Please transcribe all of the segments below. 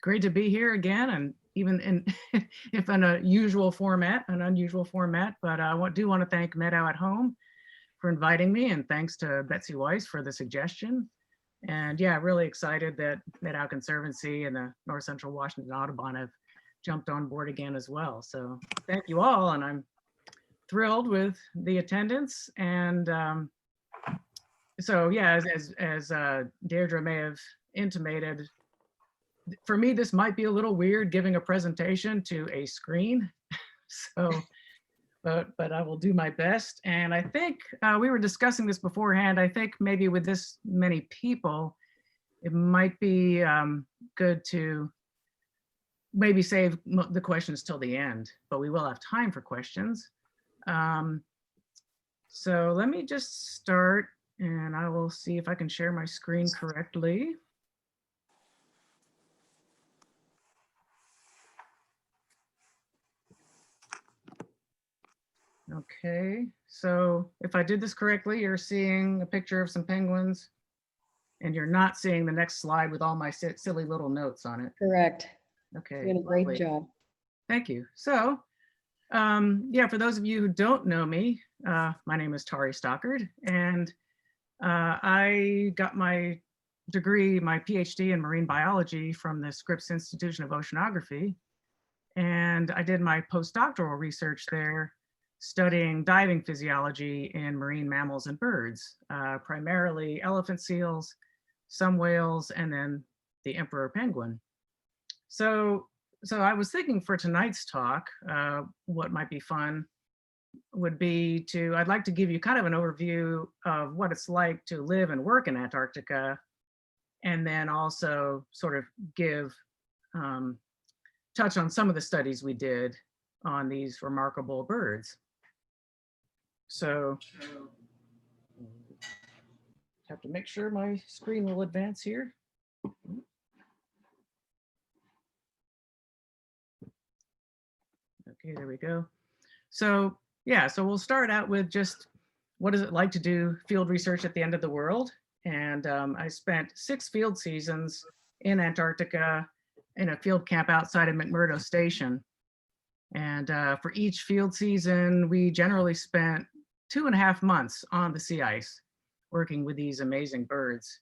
Great to be here again, and even in if in a usual format, an unusual format. But I do want to thank Meadow at Home for inviting me, and thanks to Betsy Weiss for the suggestion. And yeah, really excited that Meadow Conservancy and the North Central Washington Audubon have jumped on board again as well. So thank you all, and I'm thrilled with the attendance. And so yeah, as Deirdre may have intimated, for me, this might be a little weird giving a presentation to a screen. So, but I will do my best. And I think we were discussing this beforehand. I think maybe with this many people, it might be good to maybe save the questions till the end, but we will have time for questions. So let me just start and I will see if I can share my screen correctly. Okay, so if I did this correctly, you're seeing a picture of some penguins and you're not seeing the next slide with all my silly little notes on it. Correct. Okay. You did a great job. Thank you. So, yeah, for those of you who don't know me, my name is Torre Stockard, and I got my degree, my PhD in marine biology from the Scripps Institution of Oceanography. And I did my postdoctoral research there studying diving physiology in marine mammals and birds, primarily elephant seals, some whales, and then the emperor penguin. So I was thinking for tonight's talk, what might be fun would be I'd like to give you kind of an overview of what it's like to live and work in Antarctica, and then also sort of touch on some of the studies we did on these remarkable birds. So have to make sure my screen will advance here. Okay, there we go. So yeah, so we'll start out with just what is it like to do field research at the end of the world? And I spent 6 field seasons in Antarctica in a field camp outside of McMurdo Station. And for each field season, we generally spent 2.5 months on the sea ice working with these amazing birds.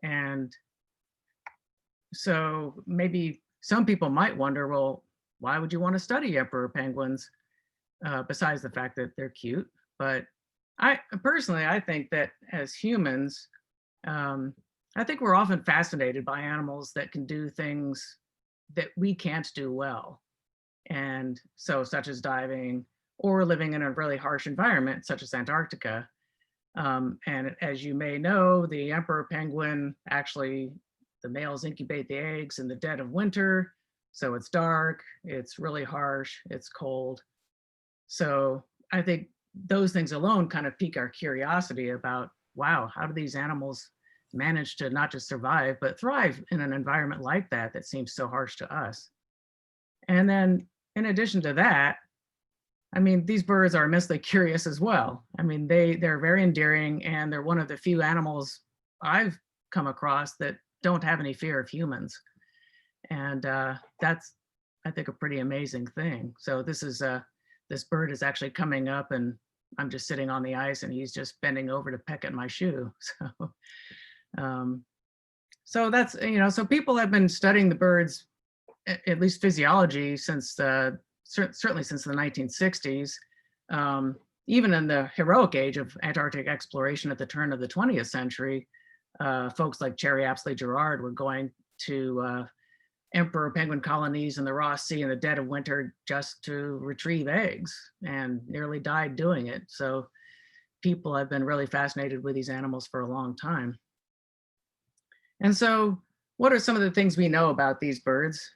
And so maybe some people might wonder, well, why would you want to study emperor penguins besides the fact that they're cute? But I think that as humans, I think we're often fascinated by animals that can do things that we can't do well. And so such as diving or living in a really harsh environment such as Antarctica. And as you may know, the emperor penguin, actually the males incubate the eggs in the dead of winter. So it's dark, it's really harsh, it's cold. So I think those things alone kind of pique our curiosity about, wow, how do these animals manage to not just survive, but thrive in an environment like that that seems so harsh to us? And then in addition to that, I mean, these birds are immensely curious as well. I mean, they're very endearing, and they're one of the few animals I've come across that don't have any fear of humans. And that's, I think, a pretty amazing thing. So this bird is actually coming up, and I'm just sitting on the ice, and he's just bending over to peck at my shoe. So that's, so people have been studying the birds, at least physiology, since certainly since the 1960s, even in the heroic age of Antarctic exploration at the turn of the 20th century, folks like Cherry Apsley Gerard were going to emperor penguin colonies in the Ross Sea in the dead of winter just to retrieve eggs, and nearly died doing it. So people have been really fascinated with these animals for a long time. And so what are some of the things we know about these birds?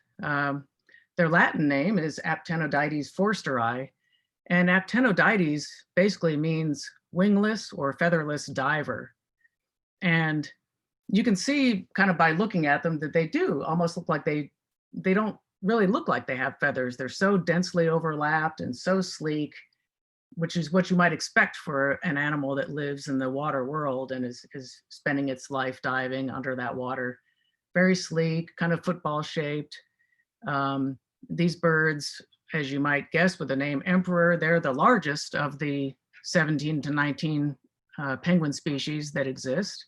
Their Latin name is Aptenodytes forsteri, and Aptenodytes basically means wingless or featherless diver. And you can see kind of by looking at them that they do almost look like they don't really look like they have feathers. They're so densely overlapped and so sleek, which is what you might expect for an animal that lives in the water world and is spending its life diving under that water. very sleek, kind of football shaped. These birds, as you might guess with the name emperor, they're the largest of the 17 to 19 penguin species that exist.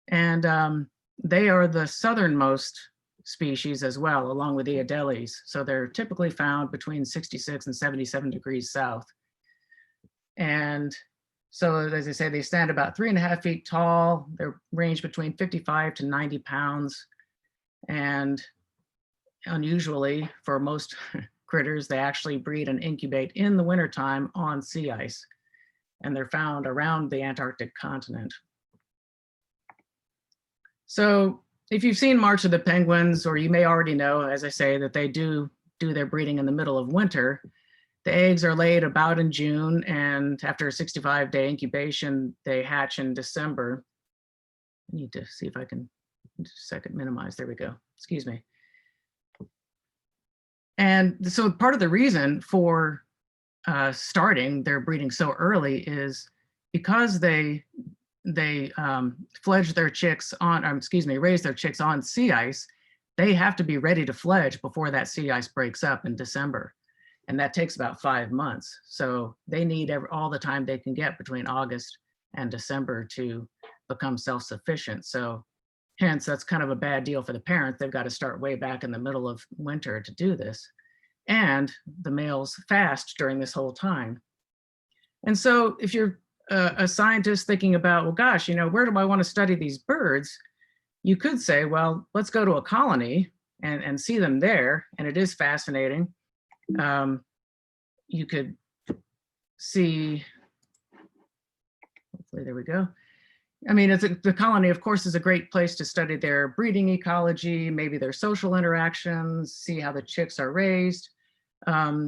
And they are the southernmost species as well, along with the adeles. So they're typically found between 66 and 77 degrees south. And so, as I say, they stand about 3.5 feet tall. They range between 55 to 90 pounds. And unusually, for most critters, they actually breed and incubate in the wintertime on sea ice. And they're found around the Antarctic continent. So if you've seen March of the Penguins, or you may already know, as I say, that they do their breeding in the middle of winter. The eggs are laid about in June, and after a 65-day incubation, they hatch in December. I need to see if I can, just a second, minimize, there we go, excuse me. And so part of the reason for starting their breeding so early is because they fledge their chicks on, raise their chicks on sea ice. They have to be ready to fledge before that sea ice breaks up in December. And that takes about 5 months. So they need all the time they can get between August and December to become self-sufficient. So hence, that's kind of a bad deal for the parents. They've got to start way back in the middle of winter to do this. And the males fast during this whole time. And so if you're a scientist thinking about, well, gosh, where do I want to study these birds? You could say, well, let's go to a colony and see them there. And it is fascinating. You could see, hopefully, there we go. I mean, the colony, of course, is a great place to study their breeding ecology, maybe their social interactions, see how the chicks are raised.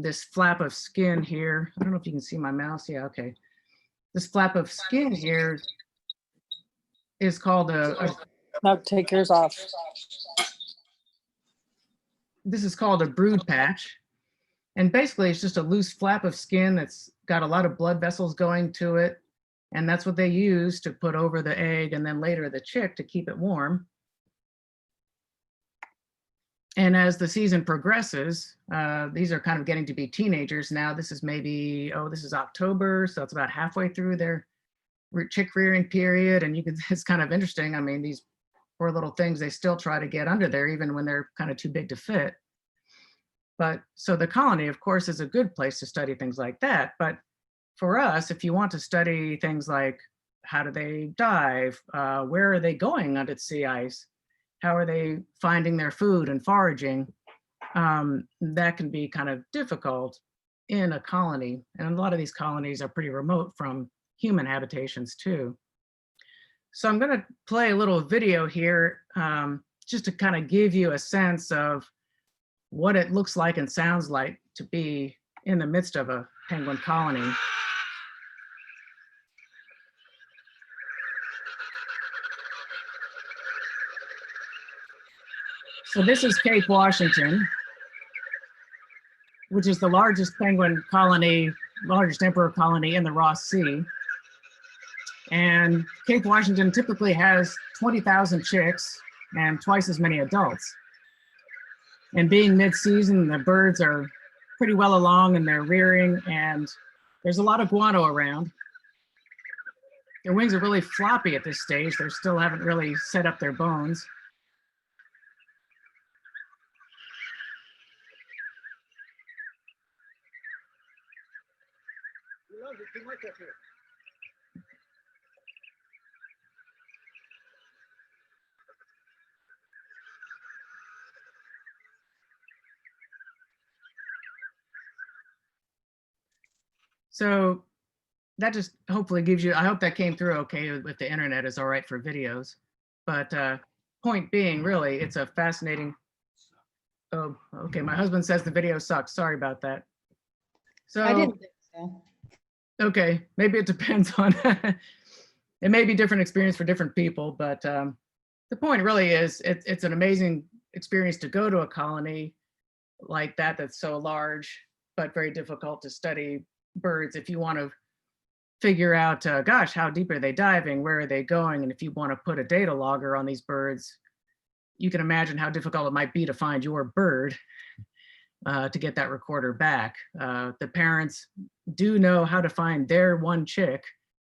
This flap of skin here, I don't know if you can see my mouse. Yeah, okay. This flap of skin here is called Now take yours off. This is called a brood patch. And basically, it's just a loose flap of skin that's got a lot of blood vessels going to it. And that's what they use to put over the egg and then later the chick to keep it warm. And as the season progresses, these are kind of getting to be teenagers now. This is maybe, this is October, so it's about halfway through their chick rearing period. And it's kind of interesting. I mean, these poor little things, they still try to get under there even when they're kind of too big to fit. But so the colony, of course, is a good place to study things like that. But for us, if you want to study things like how do they dive, where are they going under the sea ice, how are they finding their food and foraging, that can be kind of difficult in a colony. And a lot of these colonies are pretty remote from human habitations too. So I'm going to play a little video here just to kind of give you a sense of what it looks like and sounds like to be in the midst of a penguin colony. So this is Cape Washington, which is the largest penguin colony, largest emperor colony in the Ross Sea. And Cape Washington typically has 20,000 chicks and twice as many adults. And being mid-season, the birds are pretty well along in their rearing, and there's a lot of guano around. Their wings are really floppy at this stage. They still haven't really set up their bones. So that just hopefully gives you, I hope that came through okay if the internet is all right for videos. But point being, really, it's a fascinating, oh, okay, my husband says the video sucks. Sorry about that. So I didn't think so. Okay, maybe it depends on, it may be different experience for different people, but the point really is it's an amazing experience to go to a colony like that that's so large, but very difficult to study birds if you want to figure out, gosh, how deep are they diving? Where are they going? And if you want to put a data logger on these birds, you can imagine how difficult it might be to find your bird to get that recorder back. The parents do know how to find their one chick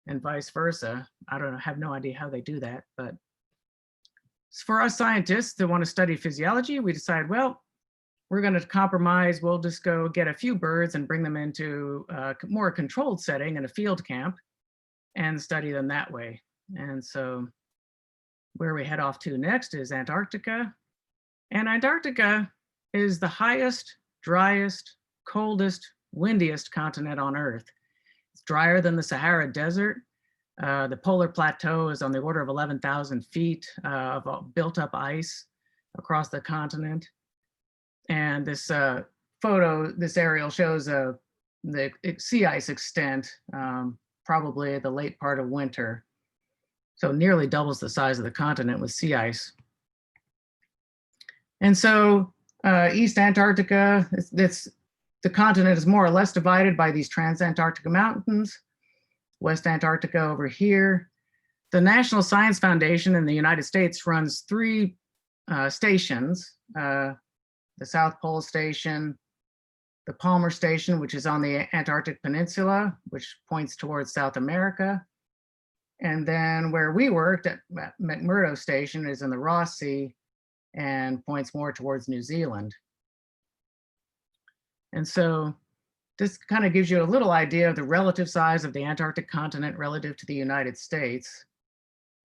and vice versa. I don't know, have no idea how they do that, but for us scientists that want to study physiology, we decide, well, we're going to compromise. We'll just go get a few birds and bring them into a more controlled setting in a field camp and study them that way. And so where we head off to next is Antarctica. And Antarctica is the highest, driest, coldest, windiest continent on Earth. It's drier than the Sahara Desert. The polar plateau is on the order of 11,000 feet of built up ice across the continent. And this this aerial shows the sea ice extent, probably at the late part of winter. So nearly doubles the size of the continent with sea ice. And so East Antarctica, the continent is more or less divided by these transantarctica mountains. West Antarctica over here. The National Science Foundation in the United States runs 3 stations, the South Pole Station, the Palmer Station, which is on the Antarctic Peninsula, which points towards South America. And then where we worked at McMurdo Station is in the Ross Sea and points more towards New Zealand. And so this kind of gives you a little idea of the relative size of the Antarctic continent relative to the United States.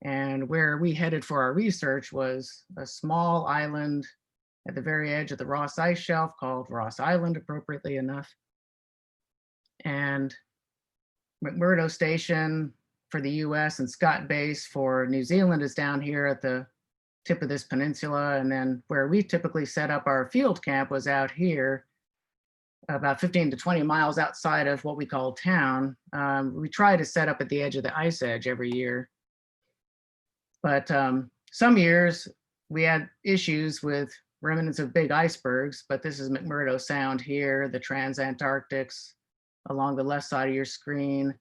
And where we headed for our research was a small island at the very edge of the Ross Ice Shelf called Ross Island, appropriately enough. And McMurdo Station for the US and Scott Base for New Zealand is down here at the tip of this peninsula. And then where we typically set up our field camp was out here, about 15 to 20 miles outside of what we call town. We try to set up at the edge of the ice edge every year. But some years we had issues with remnants of big icebergs, but this is McMurdo Sound here, the Transantarctics along the left side of your screen.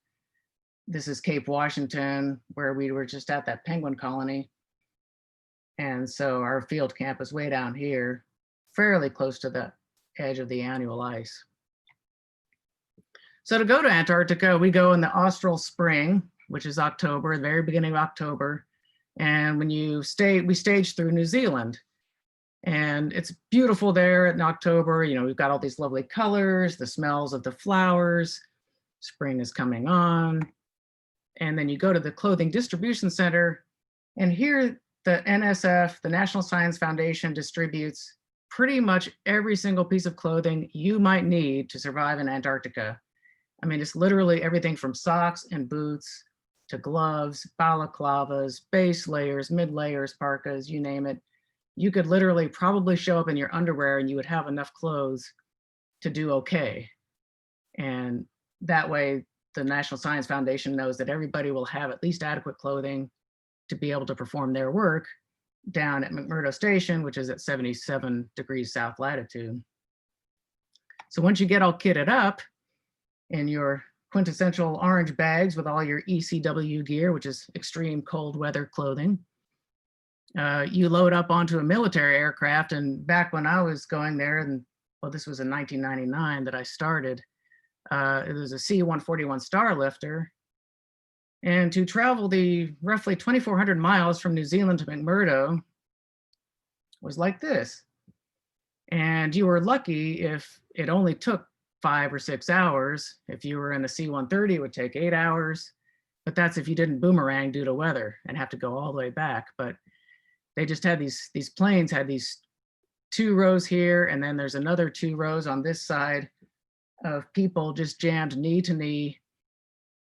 This is Cape Washington, where we were just at that penguin colony. And so our field camp is way down here, fairly close to the edge of the annual ice. So to go to Antarctica, we go in the austral spring, which is October, the very beginning of October. And when you stay, we stage through New Zealand. And it's beautiful there in October. You know, we've got all these lovely colors, the smells of the flowers, spring is coming on. And then you go to the clothing distribution center, and here the NSF, the National Science Foundation, distributes pretty much every single piece of clothing you might need to survive in Antarctica. I mean, it's literally everything from socks and boots to gloves, balaclavas, base layers, mid layers, parkas, you name it. You could literally probably show up in your underwear and you would have enough clothes to do okay. And that way, the National Science Foundation knows that everybody will have at least adequate clothing to be able to perform their work down at McMurdo Station, which is at 77 degrees south latitude. So once you get all kitted up in your quintessential orange bags with all your ECW gear, which is extreme cold weather clothing, you load up onto a military aircraft. And back when I was going there, and well, this was in 1999 that I started, it was a C-141 Starlifter. And to travel the roughly 2,400 miles from New Zealand to McMurdo was like this. And you were lucky if it only took 5 or 6 hours. If you were in a C-130, it would take 8 hours. But that's if you didn't boomerang due to weather and have to go all the way back. But they just had these planes had these 2 rows here, and then there's another 2 rows on this side of people just jammed knee to knee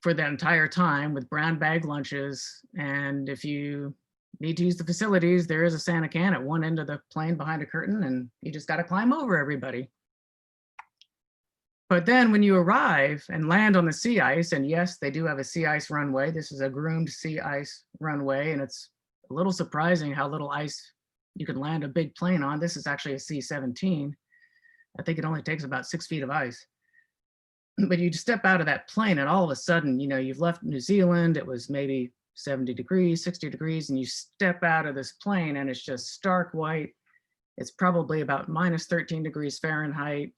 for the entire time with brown bag lunches. And if you need to use the facilities, there is a Santa can at one end of the plane behind a curtain, and you just got to climb over everybody. But then when you arrive and land on the sea ice, and yes, they do have a sea ice runway. This is a groomed sea ice runway, and it's a little surprising how little ice you can land a big plane on. This is actually a C-17. I think it only takes about 6 feet of ice. But you step out of that plane and all of a sudden, you know, you've left New Zealand. It was maybe 70 degrees, 60 degrees, and you step out of this plane and it's just stark white. It's probably about minus 13 degrees Fahrenheit,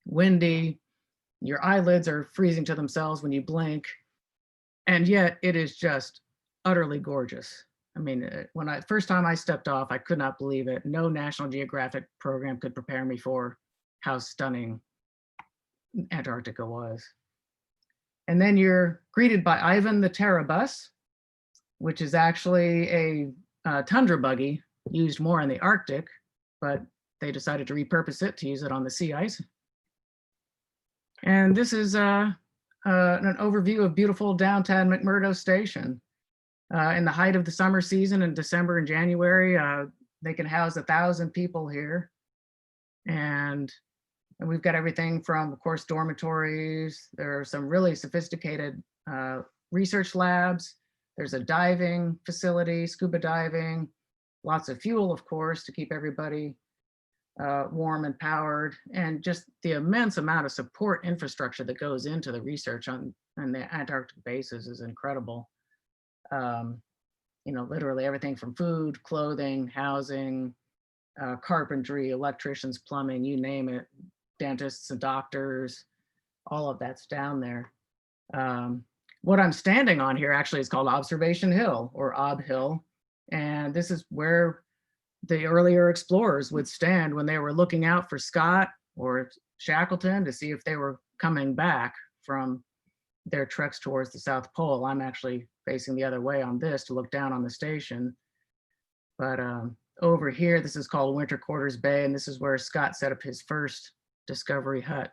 windy. Your eyelids are freezing to themselves when you blink. And yet it is just utterly gorgeous. I mean, first time I stepped off, I could not believe it. No National Geographic program could prepare me for how stunning Antarctica was. And then you're greeted by Ivan the Terra bus, which is actually a tundra buggy used more in the Arctic, but they decided to repurpose it to use it on the sea ice. And this is an overview of beautiful downtown McMurdo Station. In the height of the summer season in December and January, they can house 1,000 people here. And we've got everything from, of course, dormitories. There are some really sophisticated research labs. There's a diving facility, scuba diving, lots of fuel, of course, to keep everybody warm and powered, and just the immense amount of support infrastructure that goes into the research on the Antarctic bases is incredible. You know, literally everything from food, clothing, housing, carpentry, electricians, plumbing, you name it, dentists and doctors, all of that's down there. What I'm standing on here actually is called Observation Hill, or Ob Hill. And this is where the earlier explorers would stand when they were looking out for Scott or Shackleton to see if they were coming back from their treks towards the South Pole. I'm actually facing the other way on this to look down on the station. But over here, this is called Winter Quarters Bay, and this is where Scott set up his first discovery hut.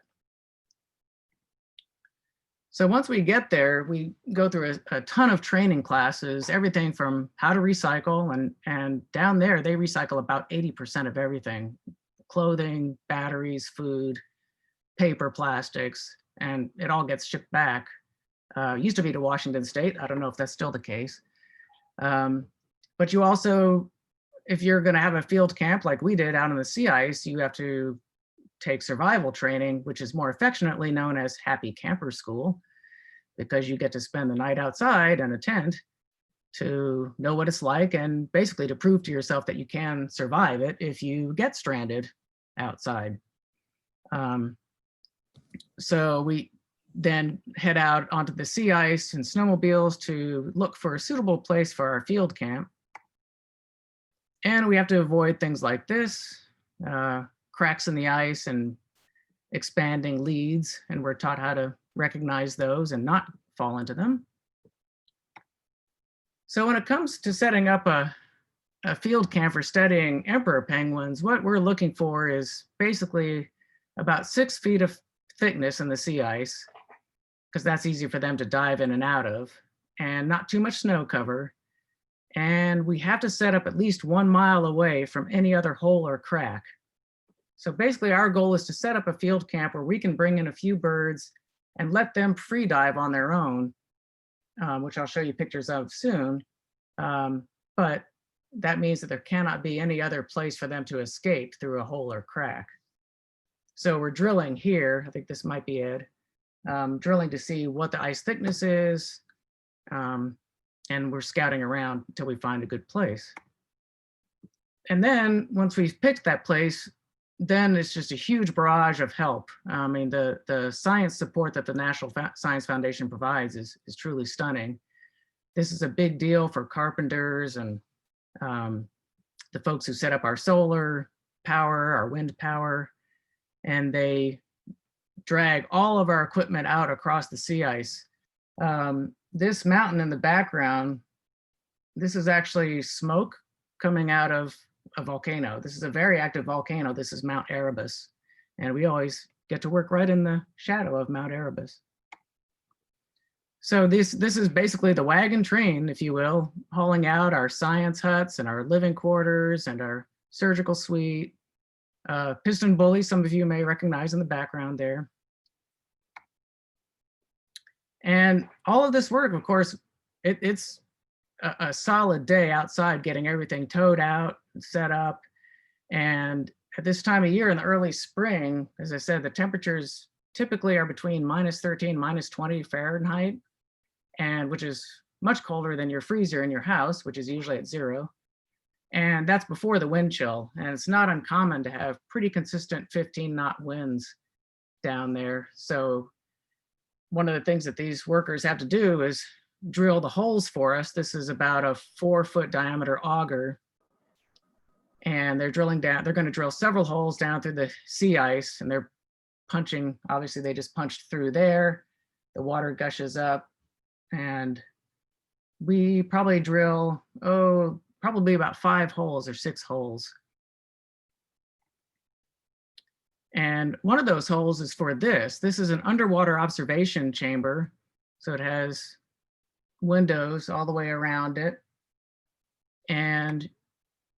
So once we get there, we go through a ton of training classes, everything from how to recycle, and down there, they recycle about 80% of everything: clothing, batteries, food, paper, plastics, and it all gets shipped back. Used to be to Washington State. I don't know if that's still the case. But you also, if you're gonna have a field camp like we did out on the sea ice, you have to take survival training, which is more affectionately known as Happy Camper School, because you get to spend the night outside in a tent to know what it's like and basically to prove to yourself that you can survive it if you get stranded outside. So we then head out onto the sea ice and snowmobiles to look for a suitable place for our field camp. And we have to avoid things like this, cracks in the ice and expanding leads, and we're taught how to recognize those and not fall into them. So when it comes to setting up a field camp for studying emperor penguins, what we're looking for is basically about 6 feet of thickness in the sea ice, because that's easy for them to dive in and out of, and not too much snow cover. And we have to set up at least 1 mile away from any other hole or crack. So basically our goal is to set up a field camp where we can bring in a few birds and let them free dive on their own, which I'll show you pictures of soon. But that means that there cannot be any other place for them to escape through a hole or crack. So we're drilling here, I think this might be Ed, drilling to see what the ice thickness is, and we're scouting around until we find a good place. And then once we've picked that place, then it's just a huge barrage of help. I mean, the science support that the National Science Foundation provides is truly stunning. This is a big deal for carpenters and the folks who set up our solar power, our wind power, and they drag all of our equipment out across the sea ice. This mountain in the background, this is actually smoke coming out of a volcano. This is a very active volcano. This is Mount Erebus. And we always get to work right in the shadow of Mount Erebus. So this is basically the wagon train, if you will, hauling out our science huts and our living quarters and our surgical suite. Piston bully, some of you may recognize in the background there. And all of this work, of course, it's a solid day outside getting everything towed out and set up. And at this time of year in the early spring, as I said, the temperatures typically are between -13, -20 Fahrenheit, and which is much colder than your freezer in your house, which is usually at 0. And that's before the wind chill. And it's not uncommon to have pretty consistent 15-knot winds down there. So one of the things that these workers have to do is drill the holes for us. This is about a 4-foot diameter auger. And they're drilling down, they're going to drill several holes down through the sea ice, and they're punching, obviously they just punched through there. The water gushes up, and we probably drill, probably about 5 holes or 6 holes. And one of those holes is for this. This is an underwater observation chamber. So it has windows all the way around it. And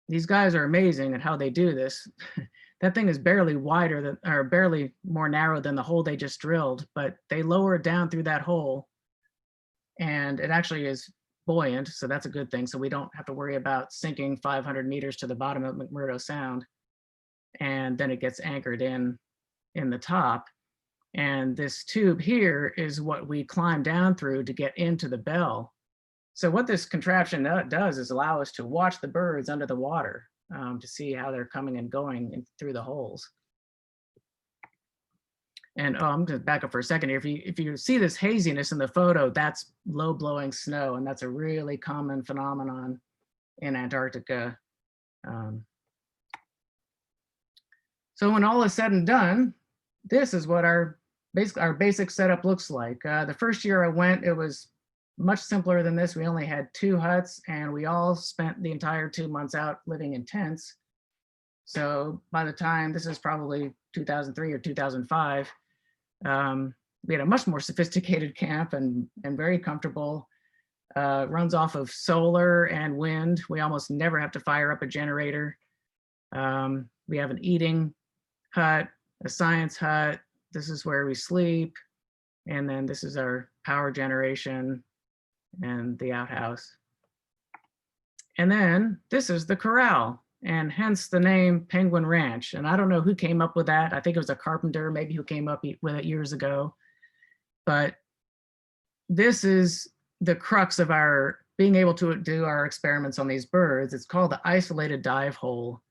these guys are amazing at how they do this. That thing is barely wider than, or barely more narrow than the hole they just drilled, but they lower it down through that hole. And it actually is buoyant, so that's a good thing. So we don't have to worry about sinking 500 meters to the bottom of McMurdo Sound. And then it gets anchored in the top. And this tube here is what we climb down through to get into the bell. So what this contraption does is allow us to watch the birds under the water, to see how they're coming and going through the holes. And I'm going to back up for a second here. If you see this haziness in the photo, that's low blowing snow, and that's a really common phenomenon in Antarctica. So when all is said and done, this is what our basic setup looks like. The first year I went, it was much simpler than this. We only had 2 huts, and we all spent the entire 2 months out living in tents. So by the time, this is probably 2003 or 2005, we had a much more sophisticated camp and very comfortable. Runs off of solar and wind. We almost never have to fire up a generator. We have an eating hut, a science hut. This is where we sleep. And then this is our power generation and the outhouse. And then this is the corral, and hence the name Penguin Ranch. And I don't know who came up with that. I think it was a carpenter maybe who came up with it years ago. But this is the crux of our being able to do our experiments on these birds. It's called the isolated dive hole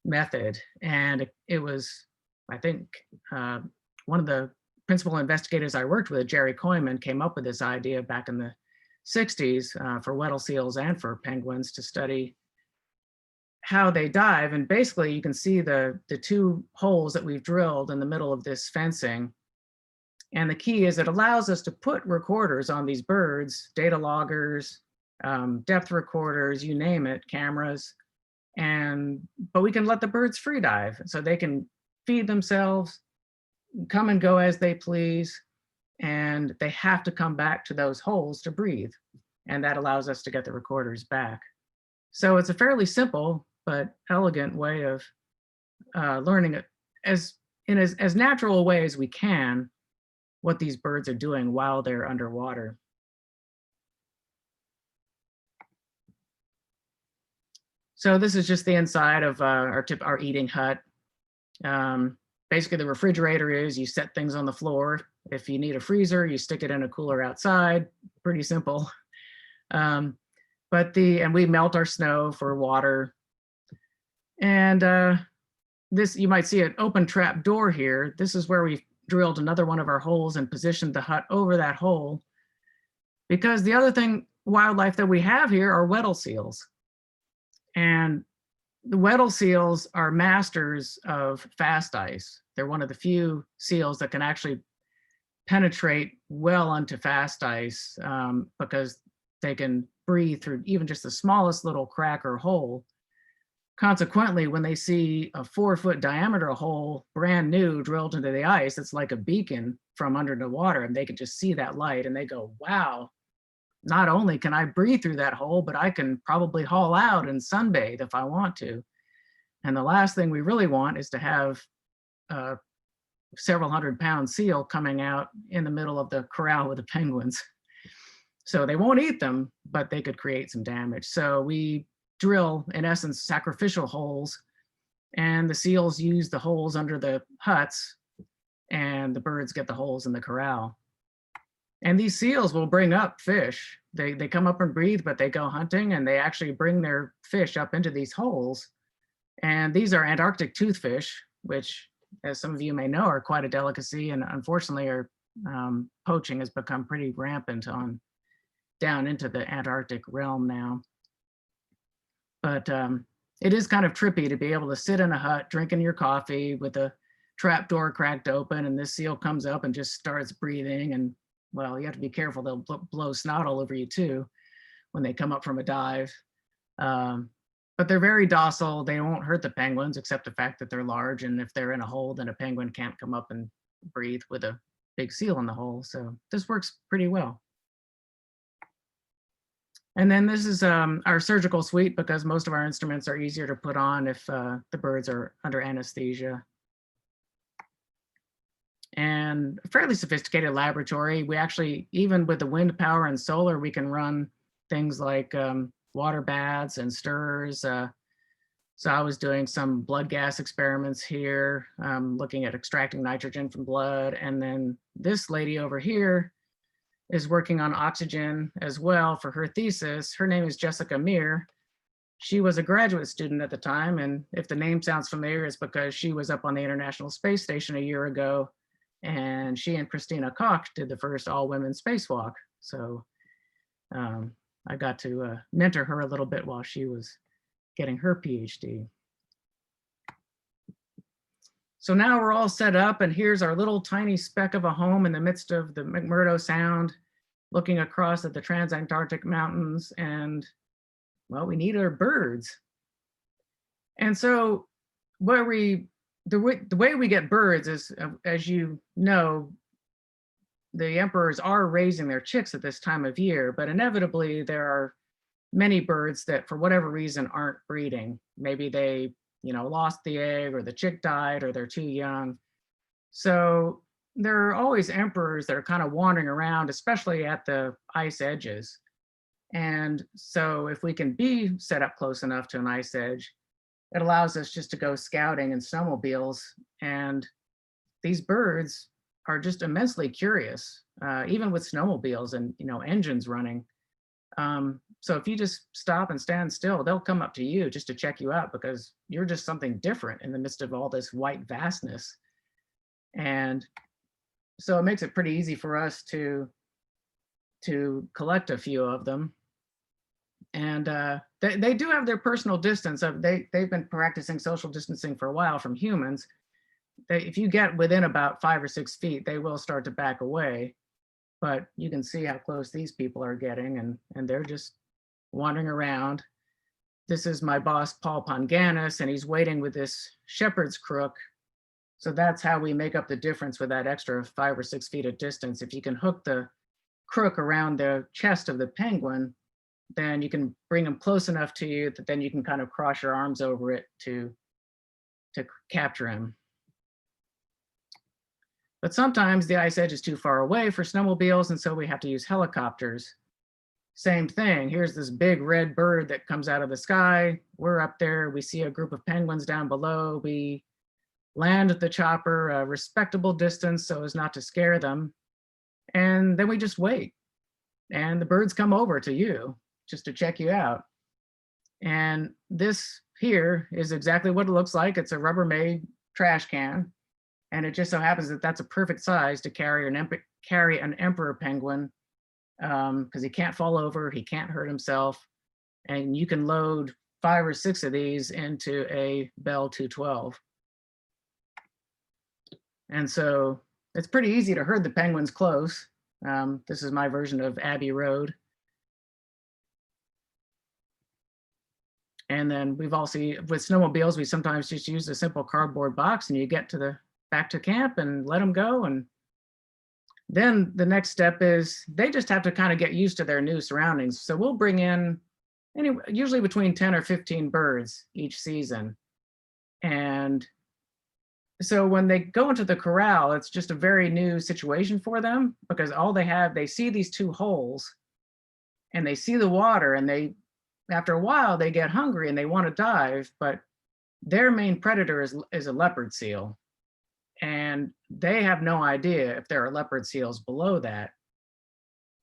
method. And it was, I think, one of the principal investigators I worked with, Jerry Koyman, came up with this idea back in the 60s for Weddell seals and for penguins to study how they dive. And basically you can see the 2 holes that we've drilled in the middle of this fencing. And the key is it allows us to put recorders on these birds, data loggers, depth recorders, you name it, cameras. But we can let the birds free dive, so they can feed themselves, come and go as they please, and they have to come back to those holes to breathe. And that allows us to get the recorders back. So it's a fairly simple but elegant way of learning it as natural a way as we can what these birds are doing while they're underwater. So this is just the inside of our eating hut. Basically the refrigerator is, you set things on the floor. If you need a freezer, you stick it in a cooler outside. Pretty simple. And we melt our snow for water. And this, you might see an open trap door here. This is where we've drilled another one of our holes and positioned the hut over that hole. Because the other wildlife that we have here are Weddell seals. And the Weddell seals are masters of fast ice. They're one of the few seals that can actually penetrate well onto fast ice because they can breathe through even just the smallest little crack or hole. Consequently, when they see a 4-foot diameter hole, brand new, drilled into the ice, it's like a beacon from under the water, and they can just see that light and they go, wow, not only can I breathe through that hole, but I can probably haul out and sunbathe if I want to. And the last thing we really want is to have a several 100-pound seal coming out in the middle of the corral with the penguins. So they won't eat them, but they could create some damage. So we drill, in essence, sacrificial holes, and the seals use the holes under the huts, and the birds get the holes in the corral. And these seals will bring up fish. they come up and breathe, but they go hunting and they actually bring their fish up into these holes. And these are Antarctic toothfish, which, as some of you may know, are quite a delicacy, and unfortunately poaching has become pretty rampant on down into the Antarctic realm now. But it is kind of trippy to be able to sit in a hut drinking your coffee with a trap door cracked open, and this seal comes up and just starts breathing. And well, you have to be careful, they'll blow snot all over you too when they come up from a dive. But they're very docile. They won't hurt the penguins, except the fact that they're large, and if they're in a hole, then a penguin can't come up and breathe with a big seal in the hole. So this works pretty well. And then this is our surgical suite, because most of our instruments are easier to put on if the birds are under anesthesia. And a fairly sophisticated laboratory. We actually, even with the wind power and solar, we can run things like water baths and stirrers. So I was doing some blood gas experiments here, looking at extracting nitrogen from blood. And then this lady over here is working on oxygen as well for her thesis. Her name is Jessica Meir. She was a graduate student at the time, and if the name sounds familiar, it's because she was up on the International Space Station a year ago, and she and Christina Koch did the first all-women spacewalk. So I got to mentor her a little bit while she was getting her PhD. So now we're all set up, and here's our little tiny speck of a home in the midst of the McMurdo Sound, looking across at the Transantarctic Mountains, and well, we need our birds. And so the way we get birds is, as you know, the emperors are raising their chicks at this time of year, but inevitably there are many birds that for whatever reason aren't breeding. Maybe they lost the egg, or the chick died, or they're too young. So there are always emperors that are kind of wandering around, especially at the ice edges. And so if we can be set up close enough to an ice edge, it allows us just to go scouting in snowmobiles. And these birds are just immensely curious, even with snowmobiles and engines running. So if you just stop and stand still, they'll come up to you just to check you out, because you're just something different in the midst of all this white vastness. And so it makes it pretty easy for us to collect a few of them. And they do have their personal distance. They've been practicing social distancing for a while from humans. If you get within about 5 or 6 feet, they will start to back away. But you can see how close these people are getting, and they're just wandering around. This is my boss, Paul Ponganis, and he's waiting with this shepherd's crook. So that's how we make up the difference with that extra 5 or 6 feet of distance. If you can hook the crook around the chest of the penguin, then you can bring him close enough to you that then you can kind of cross your arms over it to capture him. But sometimes the ice edge is too far away for snowmobiles, and so we have to use helicopters. Same thing, here's this big red bird that comes out of the sky. We're up there, we see a group of penguins down below. We land at the chopper a respectable distance so as not to scare them. And then we just wait. And the birds come over to you just to check you out. And this here is exactly what it looks like. It's a Rubbermaid trash can. And it just so happens that that's a perfect size to carry an emperor penguin, because he can't fall over, he can't hurt himself. And you can load 5 or 6 of these into a Bell 212. And so it's pretty easy to herd the penguins close. This is my version of Abbey Road. And then we've also, with snowmobiles, we sometimes just use a simple cardboard box, and you get to back to camp and let them go. And then the next step is they just have to kind of get used to their new surroundings. So we'll bring in usually between 10 or 15 birds each season. And so when they go into the corral, it's just a very new situation for them, because they see these 2 holes and they see the water, and after a while they get hungry and they want to dive, but their main predator is a leopard seal. And they have no idea if there are leopard seals below that.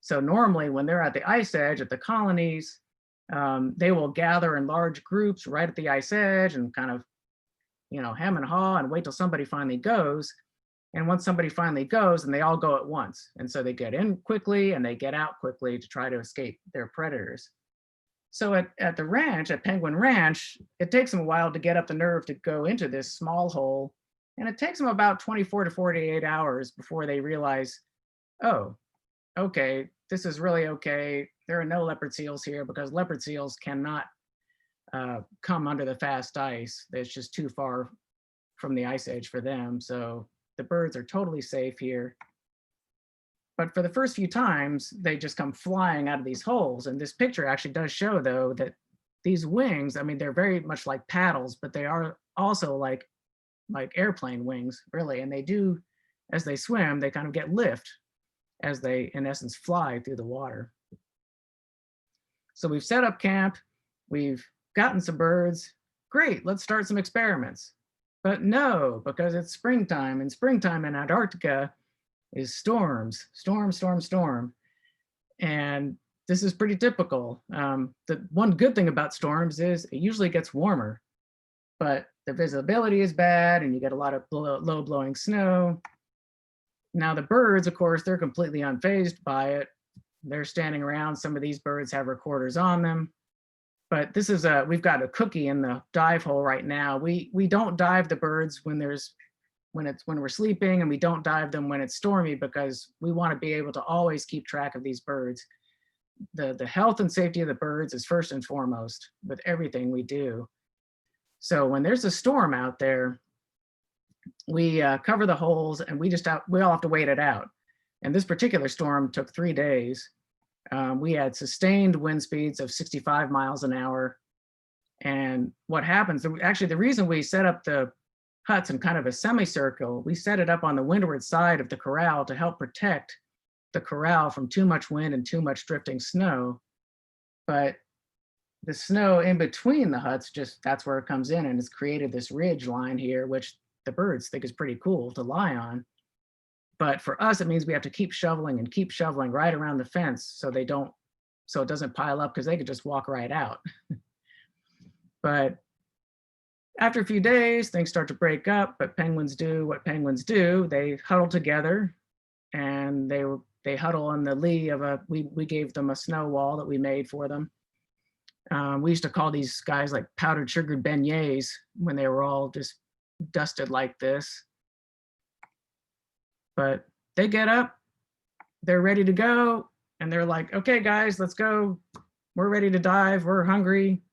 So normally when they're at the ice edge at the colonies, they will gather in large groups right at the ice edge and kind of, hem and haw and wait till somebody finally goes. And once somebody finally goes, and they all go at once. And so they get in quickly and they get out quickly to try to escape their predators. So at the ranch, at Penguin Ranch, it takes them a while to get up the nerve to go into this small hole. And it takes them about 24 to 48 hours before they realize, oh, okay, this is really okay. There are no leopard seals here because leopard seals cannot come under the fast ice. It's just too far from the ice edge for them. So the birds are totally safe here. But for the first few times, they just come flying out of these holes. And this picture actually does show, though, that these wings, I mean, they're very much like paddles, but they are also like airplane wings, really. And they do, as they swim, they kind of get lift as they, in essence, fly through the water. So we've set up camp. We've gotten some birds. Great, let's start some experiments. But no, because it's springtime, and springtime in Antarctica is storms, storm. And this is pretty typical. The one good thing about storms is it usually gets warmer, but the visibility is bad and you get a lot of low blowing snow. Now the birds, of course, they're completely unfazed by it. They're standing around. Some of these birds have recorders on them. But this is we've got a cookie in the dive hole right now. We don't dive the birds when we're sleeping, and we don't dive them when it's stormy because we want to be able to always keep track of these birds. The health and safety of the birds is first and foremost with everything we do. So when there's a storm out there, we cover the holes and we all have to wait it out. And this particular storm took 3 days. We had sustained wind speeds of 65 miles an hour. And what happens, actually the reason we set up the huts in kind of a semicircle, we set it up on the windward side of the corral to help protect the corral from too much wind and too much drifting snow. But the snow in between the huts, that's where it comes in, and it's created this ridge line here, which the birds think is pretty cool to lie on. But for us, it means we have to keep shoveling right around the fence so it doesn't pile up, because they could just walk right out. But after a few days, things start to break up, but penguins do what penguins do. They huddle together, and they huddle on the lee of we gave them a snow wall that we made for them. We used to call these guys like powdered sugared beignets when they were all just dusted like this. But they get up, they're ready to go, and they're like, okay, guys, let's go. We're ready to dive, we're hungry,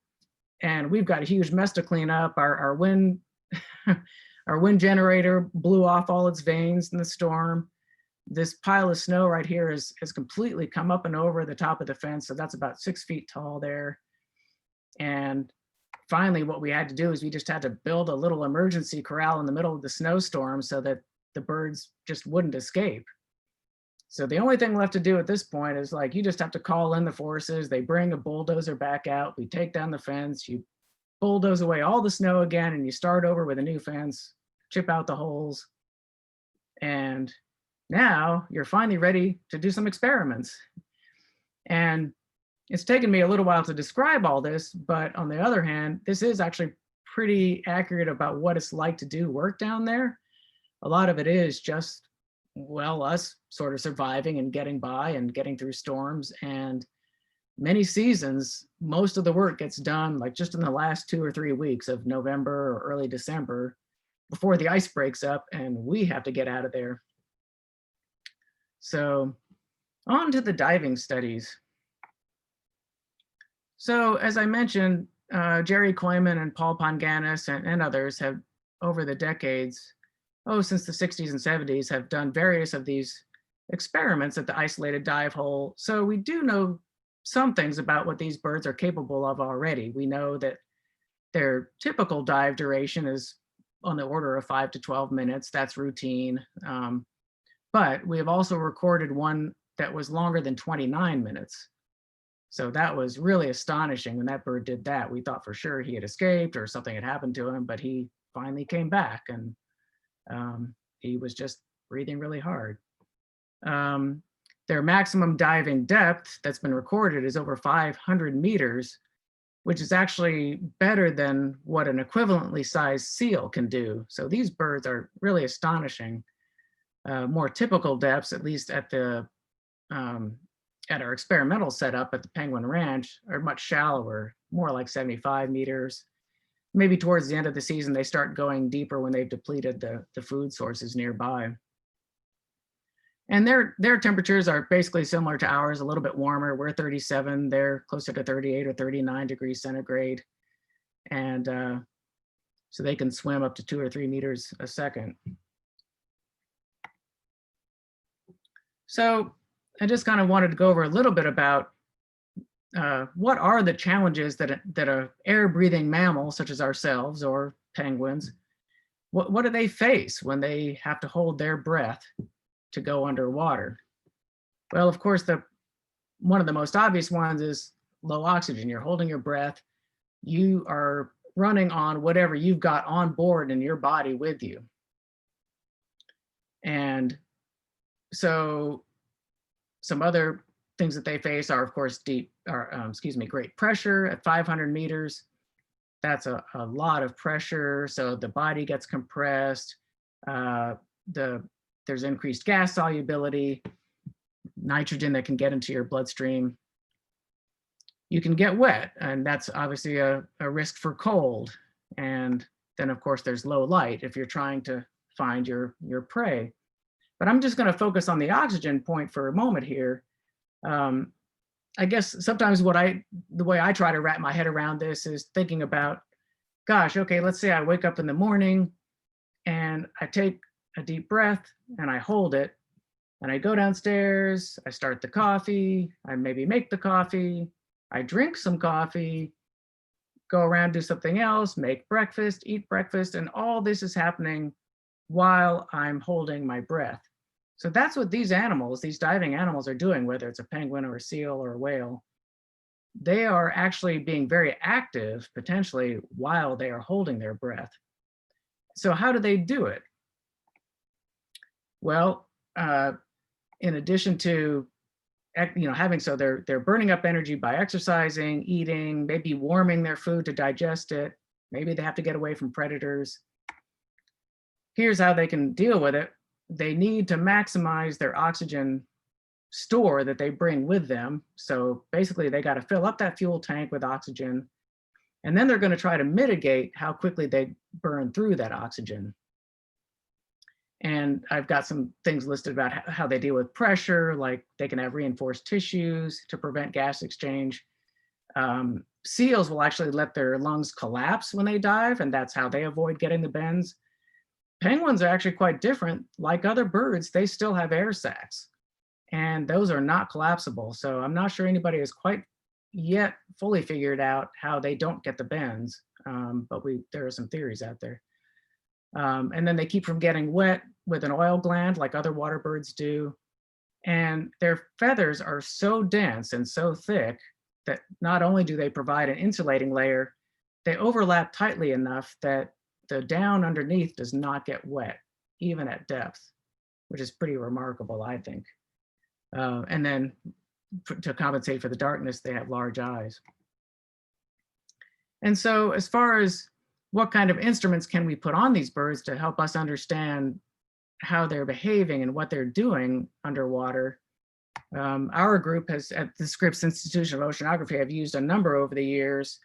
and we've got a huge mess to clean up. Our wind, our wind generator blew off all its vanes in the storm. This pile of snow right here has completely come up and over the top of the fence, so that's about 6 feet tall there. And finally, what we had to do is we just had to build a little emergency corral in the middle of the snowstorm so that the birds just wouldn't escape. So the only thing left to do at this point is you just have to call in the forces. They bring a bulldozer back out. We take down the fence. You bulldoze away all the snow again, and you start over with a new fence, chip out the holes. And now you're finally ready to do some experiments. And it's taken me a little while to describe all this, but on the other hand, this is actually pretty accurate about what it's like to do work down there. A lot of it is just, us sort of surviving and getting by and getting through storms. And many seasons, most of the work gets done just in the last 2 or 3 weeks of November or early December before the ice breaks up and we have to get out of there. So on to the diving studies. So as I mentioned, Jerry Koyman and Paul Panganis and others have, over the decades, since the 60s and 70s, have done various of these experiments at the isolated dive hole. So we do know some things about what these birds are capable of already. We know that their typical dive duration is on the order of 5 to 12 minutes. That's routine. But we have also recorded one that was longer than 29 minutes. So that was really astonishing when that bird did that. We thought for sure he had escaped or something had happened to him, but he finally came back, and he was just breathing really hard. The Their maximum diving depth that's been recorded is over 500 meters, which is actually better than what an equivalently sized seal can do. So these birds are really astonishing. More typical depths, at least at our experimental setup at the Penguin Ranch, are much shallower, more like 75 meters. Maybe towards the end of the season, they start going deeper when they've depleted the food sources nearby. And their temperatures are basically similar to ours, a little bit warmer. We're 37, they're closer to 38 or 39 degrees centigrade. And so they can swim up to 2 or 3 meters a second. So I just kind of wanted to go over a little bit about what are the challenges that a air-breathing mammal such as ourselves or penguins, what do they face when they have to hold their breath to go underwater? Well, of course, one of the most obvious ones is low oxygen. You're holding your breath. You are running on whatever you've got on board in your body with you. And so some other things that they face are, of course, great pressure at 500 meters. That's a lot of pressure. So the body gets compressed. There's increased gas solubility, nitrogen that can get into your bloodstream. You can get wet, and that's obviously a risk for cold. And then, of course, there's low light if you're trying to find your prey. But I'm just going to focus on the oxygen point for a moment here. I guess sometimes the way I try to wrap my head around this is thinking about, gosh, okay, let's say I wake up in the morning and I take a deep breath and I hold it and I go downstairs, I start the coffee, I maybe make the coffee, I drink some coffee, go around, do something else, make breakfast, eat breakfast, and all this is happening while I'm holding my breath. So that's what these animals, these diving animals are doing, whether it's a penguin or a seal or a whale. They are actually being very active, potentially, while they are holding their breath. So how do they do it? Well, in addition to they're burning up energy by exercising, eating, maybe warming their food to digest it. Maybe they have to get away from predators. Here's how they can deal with it. They need to maximize their oxygen store that they bring with them. So basically they got to fill up that fuel tank with oxygen, and then they're going to try to mitigate how quickly they burn through that oxygen. And I've got some things listed about how they deal with pressure, like they can have reinforced tissues to prevent gas exchange. Seals will actually let their lungs collapse when they dive, and that's how they avoid getting the bends. Penguins are actually quite different. Like other birds, they still have air sacs, and those are not collapsible. So I'm not sure anybody has quite yet fully figured out how they don't get the bends, but there are some theories out there. And then they keep from getting wet with an oil gland like other water birds do. And their feathers are so dense and so thick that not only do they provide an insulating layer, they overlap tightly enough that the down underneath does not get wet, even at depth, which is pretty remarkable, I think. And then to compensate for the darkness, they have large eyes. And so as far as what kind of instruments can we put on these birds to help us understand how they're behaving and what they're doing underwater, our group has, at the Scripps Institution of Oceanography, have used a number over the years,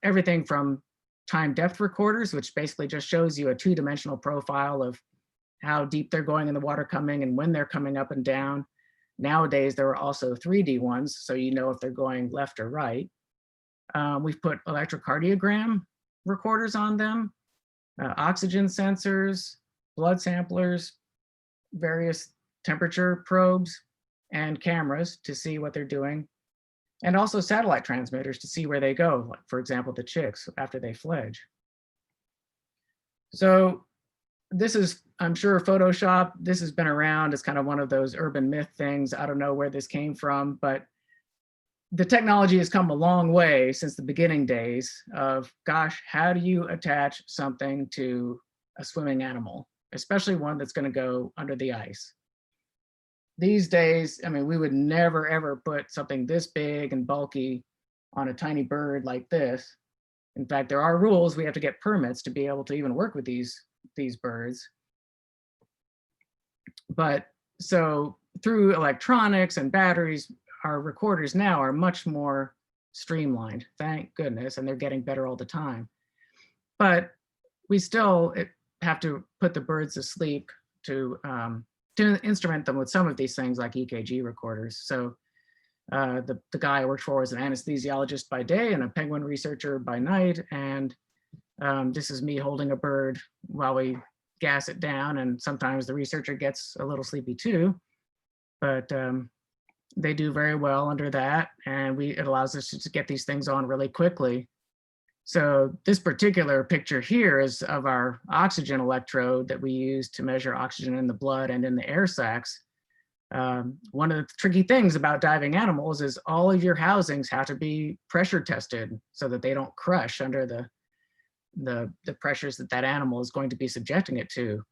everything from time depth recorders, which basically just shows you a two-dimensional profile of how deep they're going in the water coming and when they're coming up and down. Nowadays, there are also 3D ones, so you know if they're going left or right. We've put electrocardiogram recorders on them, oxygen sensors, blood samplers, various temperature probes, and cameras to see what they're doing, and also satellite transmitters to see where they go, like, for example, the chicks after they fledge. So this is, I'm sure, Photoshop. This has been around. It's kind of one of those urban myth things. I don't know where this came from, but the technology has come a long way since the beginning days of, gosh, how do you attach something to a swimming animal, especially one that's going to go under the ice? these days, I mean, we would never ever put something this big and bulky on a tiny bird like this. In fact, there are rules. We have to get permits to be able to even work with these birds. But so through electronics and batteries, our recorders now are much more streamlined, thank goodness, and they're getting better all the time. But we still have to put the birds to sleep to instrument them with some of these things like EKG recorders. So the guy I worked for was an anesthesiologist by day and a penguin researcher by night. And this is me holding a bird while we gas it down. And sometimes the researcher gets a little sleepy too, but they do very well under that. And it allows us to get these things on really quickly. So this particular picture here is of our oxygen electrode that we use to measure oxygen in the blood and in the air sacs. One of the tricky things about diving animals is all of your housings have to be pressure tested so that they don't crush under the pressures that animal is going to be subjecting it to.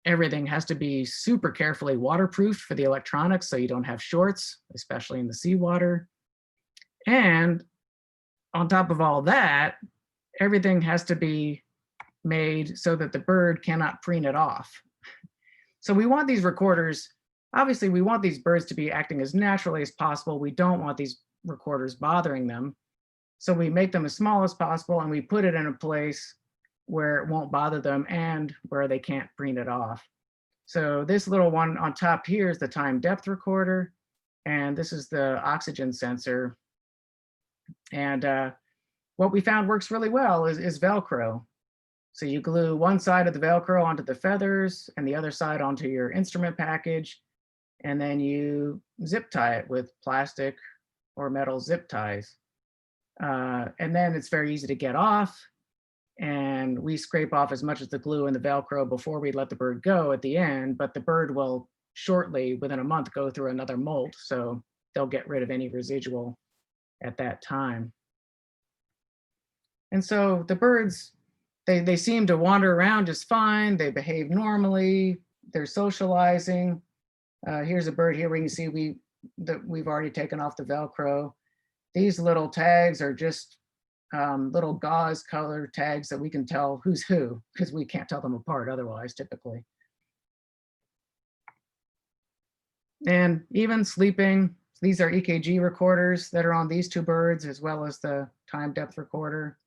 Everything has to be super carefully waterproofed for the electronics so you don't have shorts, especially in the seawater. And on top of all that, everything has to be made so that the bird cannot preen it off. So we want these recorders, obviously we want these birds to be acting as naturally as possible. We don't want these recorders bothering them. So we make them as small as possible and we put it in a place where it won't bother them and where they can't preen it off. So this little one on top here is the time depth recorder, and this is the oxygen sensor. And what we found works really well is Velcro. So you glue one side of the Velcro onto the feathers and the other side onto your instrument package, and then you zip tie it with plastic or metal zip ties. And then it's very easy to get off. And we scrape off as much as the glue and the Velcro before we let the bird go at the end, but the bird will shortly, within a month, go through another molt. So they'll get rid of any residual at that time. And so the birds, they seem to wander around just fine. They behave normally. They're socializing. Here's a bird here where you can see we've already taken off the Velcro. These little tags are just little gauze color tags that we can tell who's who, because we can't tell them apart otherwise, typically. And even sleeping, these are EKG recorders that are on these two birds, as well as the time depth recorder.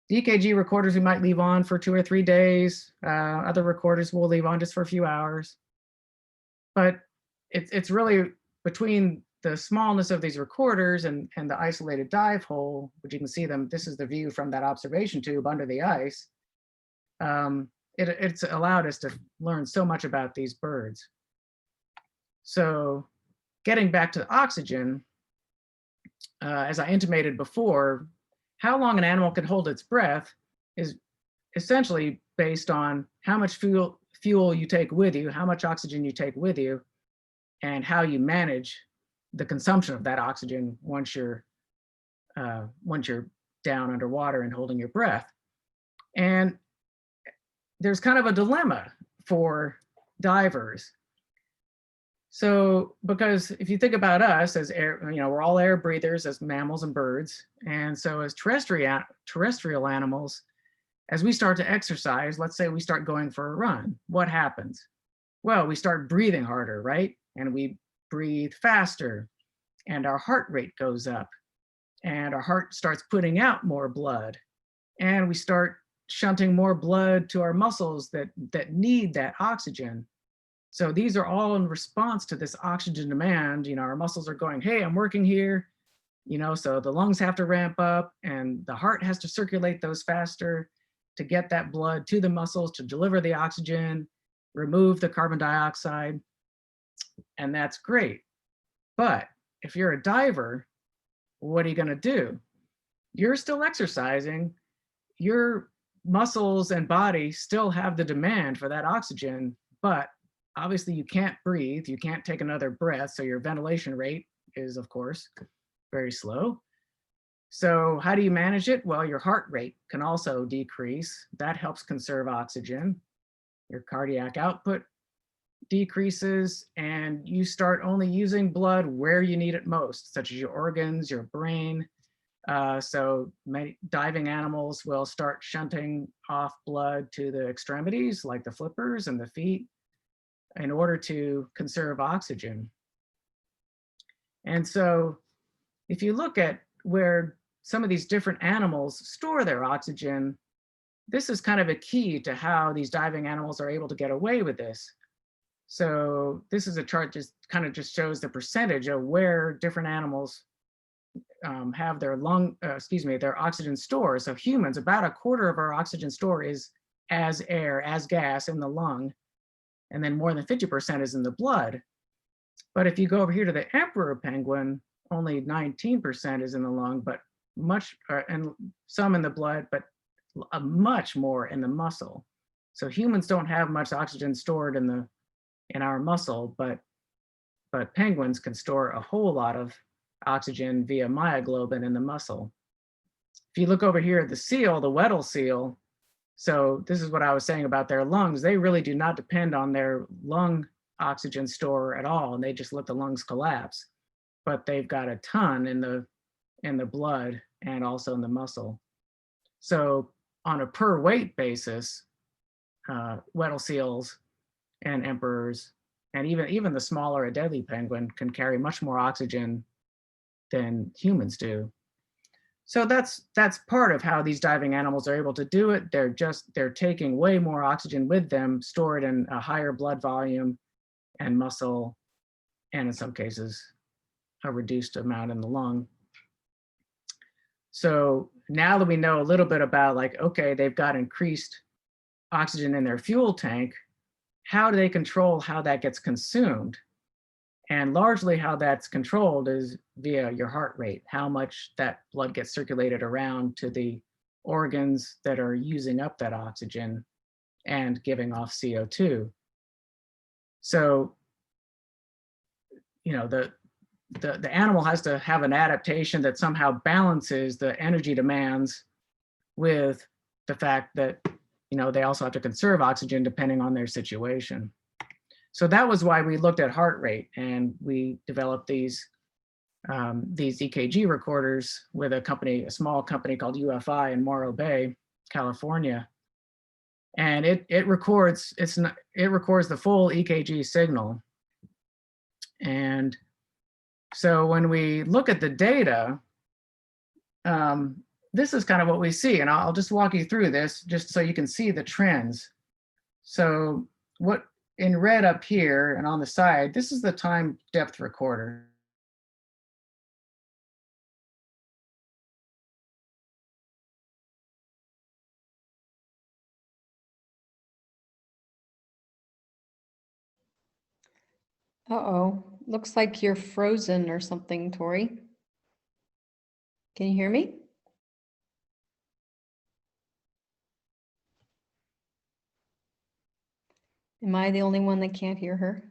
The EKG recorders we might leave on for 2 or 3 days. Other recorders we'll leave on just for a few hours. But it's really between the smallness of these recorders and the isolated dive hole, which you can see them, this is the view from that observation tube under the ice. It's allowed us to learn so much about these birds. So getting back to oxygen, as I intimated before, how long an animal can hold its breath is essentially based on how much fuel you take with you, how much oxygen you take with you, and how you manage the consumption of that oxygen once you're down underwater and holding your breath. And there's kind of a dilemma for divers. So, because if you think about us as air, we're all air breathers as mammals and birds. And so as terrestrial animals, as we start to exercise, let's say we start going for a run, what happens? Well, we start breathing harder, right? And we breathe faster and our heart rate goes up and our heart starts putting out more blood and we start shunting more blood to our muscles that need that oxygen. So these are all in response to this oxygen demand. Our muscles are going, hey, I'm working here, so the lungs have to ramp up and the heart has to circulate those faster to get that blood to the muscles to deliver the oxygen, remove the carbon dioxide, and that's great. But if you're a diver, what are you going to do? You're still exercising. Your muscles and body still have the demand for that oxygen, but obviously you can't breathe, you can't take another breath, so your ventilation rate is, of course, very slow. So how do you manage it? Well, your heart rate can also decrease. That helps conserve oxygen. Your cardiac output decreases and you start only using blood where you need it most, such as your organs, your brain. So many diving animals will start shunting off blood to the extremities, like the flippers and the feet, in order to conserve oxygen. And so if you look at where some of these different animals store their oxygen, this is kind of a key to how these diving animals are able to get away with this. So this is a chart just shows the percentage of where different animals have their their oxygen store. So humans, about a quarter of our oxygen store is as air, as gas in the lung, and then more than 50% is in the blood. But if you go over here to the emperor penguin, only 19% is in the lung, but and some in the blood, but much more in the muscle. So humans don't have much oxygen stored in our muscle, but penguins can store a whole lot of oxygen via myoglobin in the muscle. If you look over here at the seal, the Weddell seal, so this is what I was saying about their lungs. They really do not depend on their lung oxygen store at all, and they just let the lungs collapse. But they've got a ton in the blood and also in the muscle. So on a per weight basis, Weddell seals and emperors, and even the smaller Adelie penguin can carry much more oxygen than humans do. So that's part of how these diving animals are able to do it. They're taking way more oxygen with them, stored in a higher blood volume and muscle, and in some cases, a reduced amount in the lung. So now that we know a little bit about, like, okay, they've got increased oxygen in their fuel tank, how do they control how that gets consumed? And largely how that's controlled is via your heart rate, how much that blood gets circulated around to the organs that are using up that oxygen and giving off CO2. So, you know, the animal has to have an adaptation that somehow balances the energy demands with the fact that, you know, they also have to conserve oxygen depending on their situation. So that was why we looked at heart rate, and we developed these EKG recorders with a small company called UFI in Morro Bay, California. And it records the full EKG signal. And so when we look at the data, this is kind of what we see, and I'll just walk you through this just so you can see the trends. So what in red up here and on the side, this is the time depth recorder. Uh-oh, looks like you're frozen or something, Tori. Can you hear me? Am I the only one that can't hear her?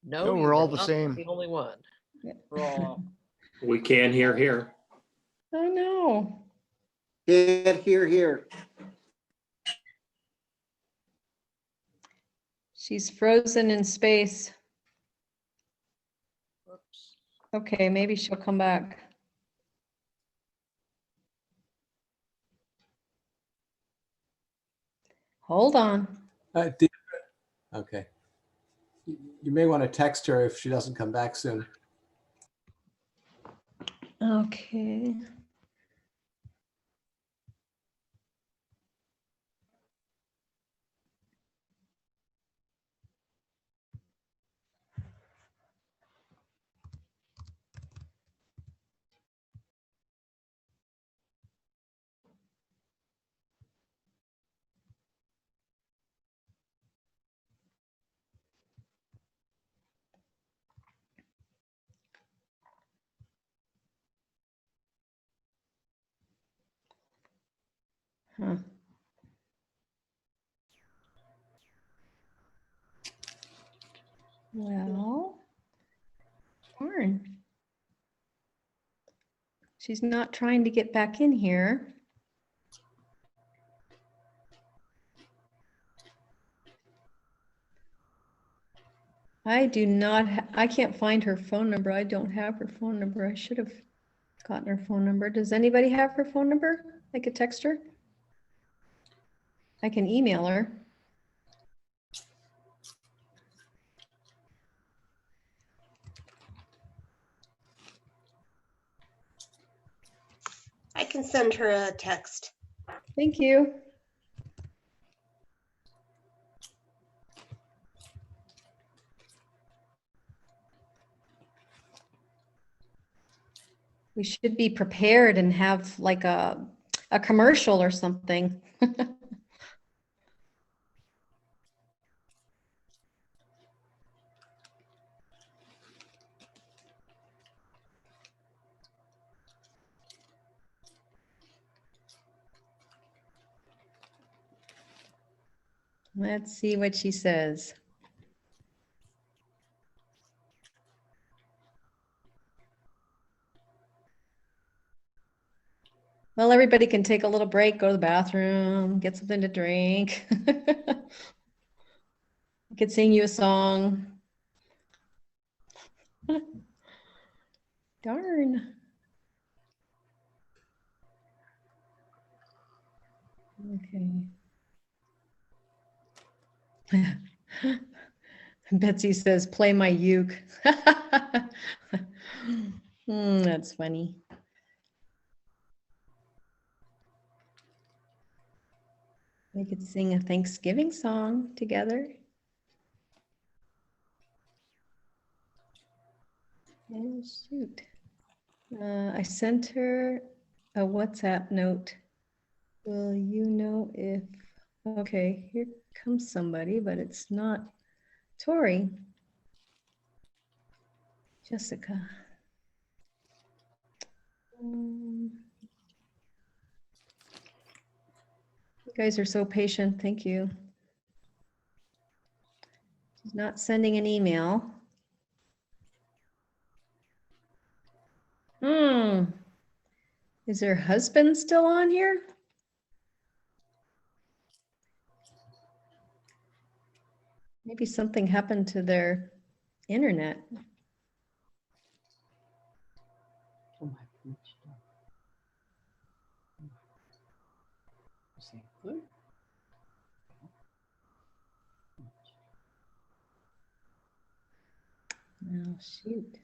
No, we're you all are the not same. The only one. Yeah. We're all. We can hear here. Oh, no. Can't hear here. She's frozen in space. Whoops. Okay, maybe she'll come back. Hold on. Okay. You may want to text her if she doesn't come back soon. Okay. Huh. Well, darn. She's not trying to get back in here. I do not, I can't find her phone number. I don't have her phone number. I should have gotten her phone number. Does anybody have her phone number? I could text her. I can email her. I can send her a text. Thank you. We should be prepared and have like a commercial or something. Let's see what she says. Well, everybody can take a little break, go to the bathroom, get something to drink. I could sing you a song. Darn. Okay. Betsy says, play my uke. That's funny. We could sing a Thanksgiving song together. Oh, shoot. I sent her a WhatsApp note. Will you know if, okay, here comes somebody, but it's not Tori. Jessica. You guys are so patient. Thank you. She's not sending an email. Is her husband still on here? Maybe something happened to their internet. Oh, shoot.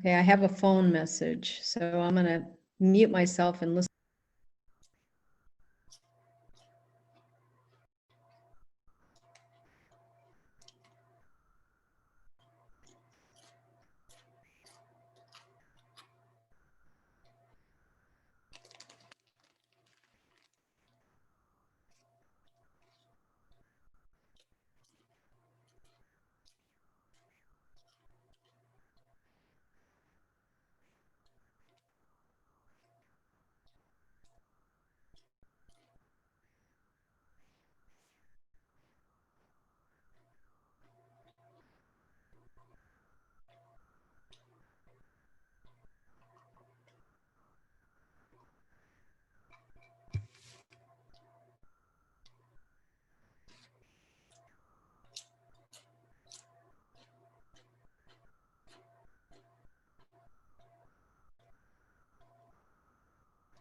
Okay, I have a phone message, so I'm going to mute myself and listen.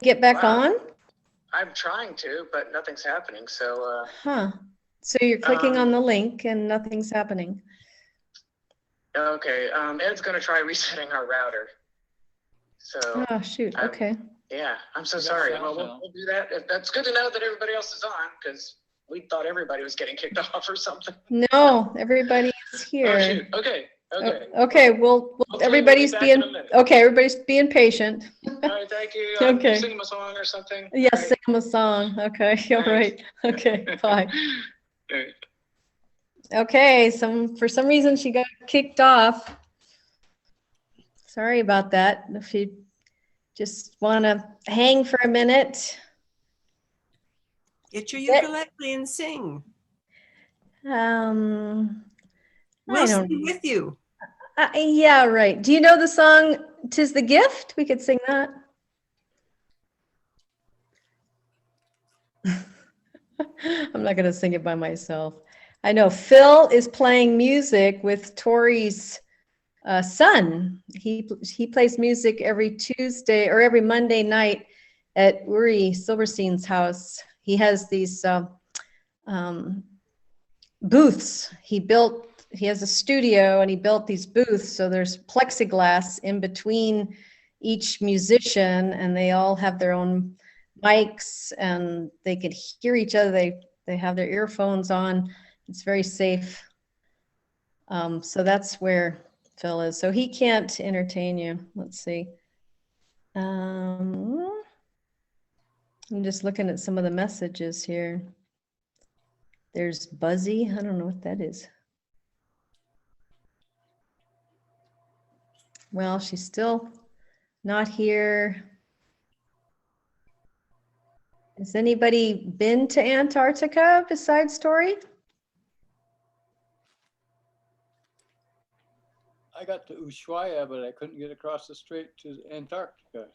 Get back Wow. on? I'm trying to, but nothing's happening. So, Huh. So you're clicking on the link and nothing's happening. okay. Ed's going to try resetting our router. So, Oh, shoot. Okay. yeah, I'm so sorry. Well, we'll do that. That's good to know that everybody else is on because we thought everybody was getting kicked off or something. No, everybody is Oh, here. shoot. Okay. Okay. Okay, well, Okay, everybody's we'll be back in being, a minute. okay, everybody's being patient. All right. Thank you. Okay. Sing them a song or something. Yes, All right. sing them a song. Okay, all right. Okay, bye. All right. Okay, for some reason she got kicked off. Sorry about that. If you just want to hang for a minute. Get your ukulele and sing. I We'll don't. sing with you. Yeah, right. Do you know the song "'Tis the Gift"? We could sing that. I'm not going to sing it by myself. I know Phil is playing music with Tori's son. He plays music every Tuesday or every Monday night at Uri Silverstein's house. He has these booths. He has a studio and he built these booths. So there's plexiglass in between each musician and they all have their own mics and they could hear each other. They have their earphones on. It's very safe. So that's where Phil is. So he can't entertain you. Let's see. I'm just looking at some of the messages here. There's Buzzy. I don't know what that is. Well, she's still not here. Has anybody been to Antarctica besides Tori? I got to Ushuaia, but I couldn't get across the strait to Antarctica.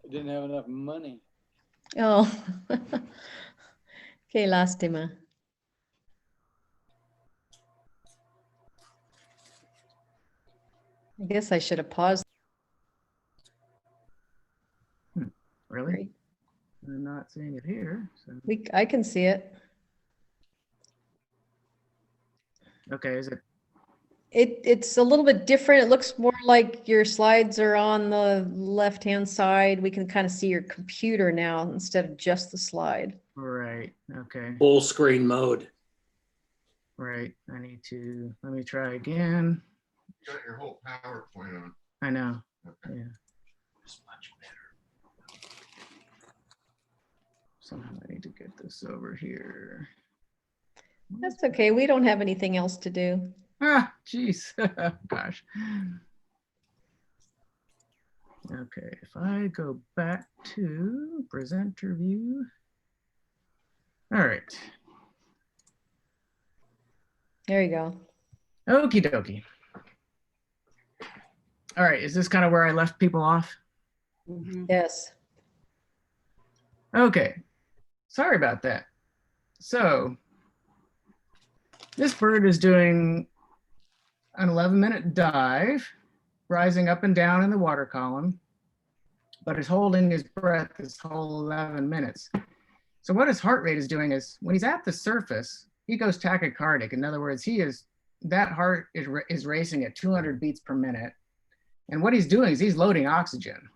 I didn't have enough money. Oh, qué lástima. I guess I should have paused. Really? I'm not seeing it here. So. I can see it. Okay, is it? It's a little bit different. It looks more like your slides are on the left-hand side. We can kind of see your computer now instead of just the slide. Right, okay, Full screen mode. right. Let me try again. You got your whole PowerPoint on. I know, Okay. yeah. It's much better. Somehow I need to get this over here. That's okay. We don't have anything else to do. Ah, geez, gosh. Okay, if I go back to presenter view. All right, There you go. okie dokie. All right, is this kind of where I left people off? Yes. Okay, sorry about that. So this bird is doing an 11-minute dive, rising up and down in the water column, but is holding his breath this whole 11 minutes. So what his heart rate is doing is when he's at the surface, he goes tachycardic. In other words, that heart is racing at 200 beats per minute. And what he's doing is he's loading oxygen.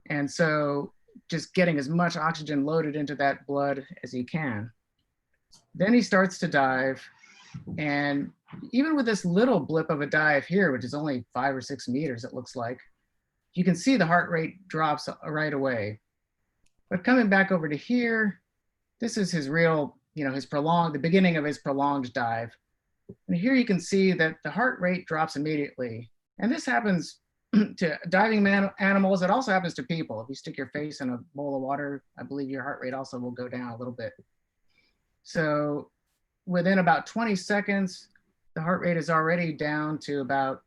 And so just getting as much oxygen loaded into that blood as he can. Then he starts to dive. And even with this little blip of a dive here, which is only 5 or 6 meters, it looks like, you can see the heart rate drops right away. But coming back over to here, this is his real, the beginning of his prolonged dive. And here you can see that the heart rate drops immediately. And this happens to diving animals. It also happens to people. If you stick your face in a bowl of water, I believe your heart rate also will go down a little bit. So within about 20 seconds, the heart rate is already down to about,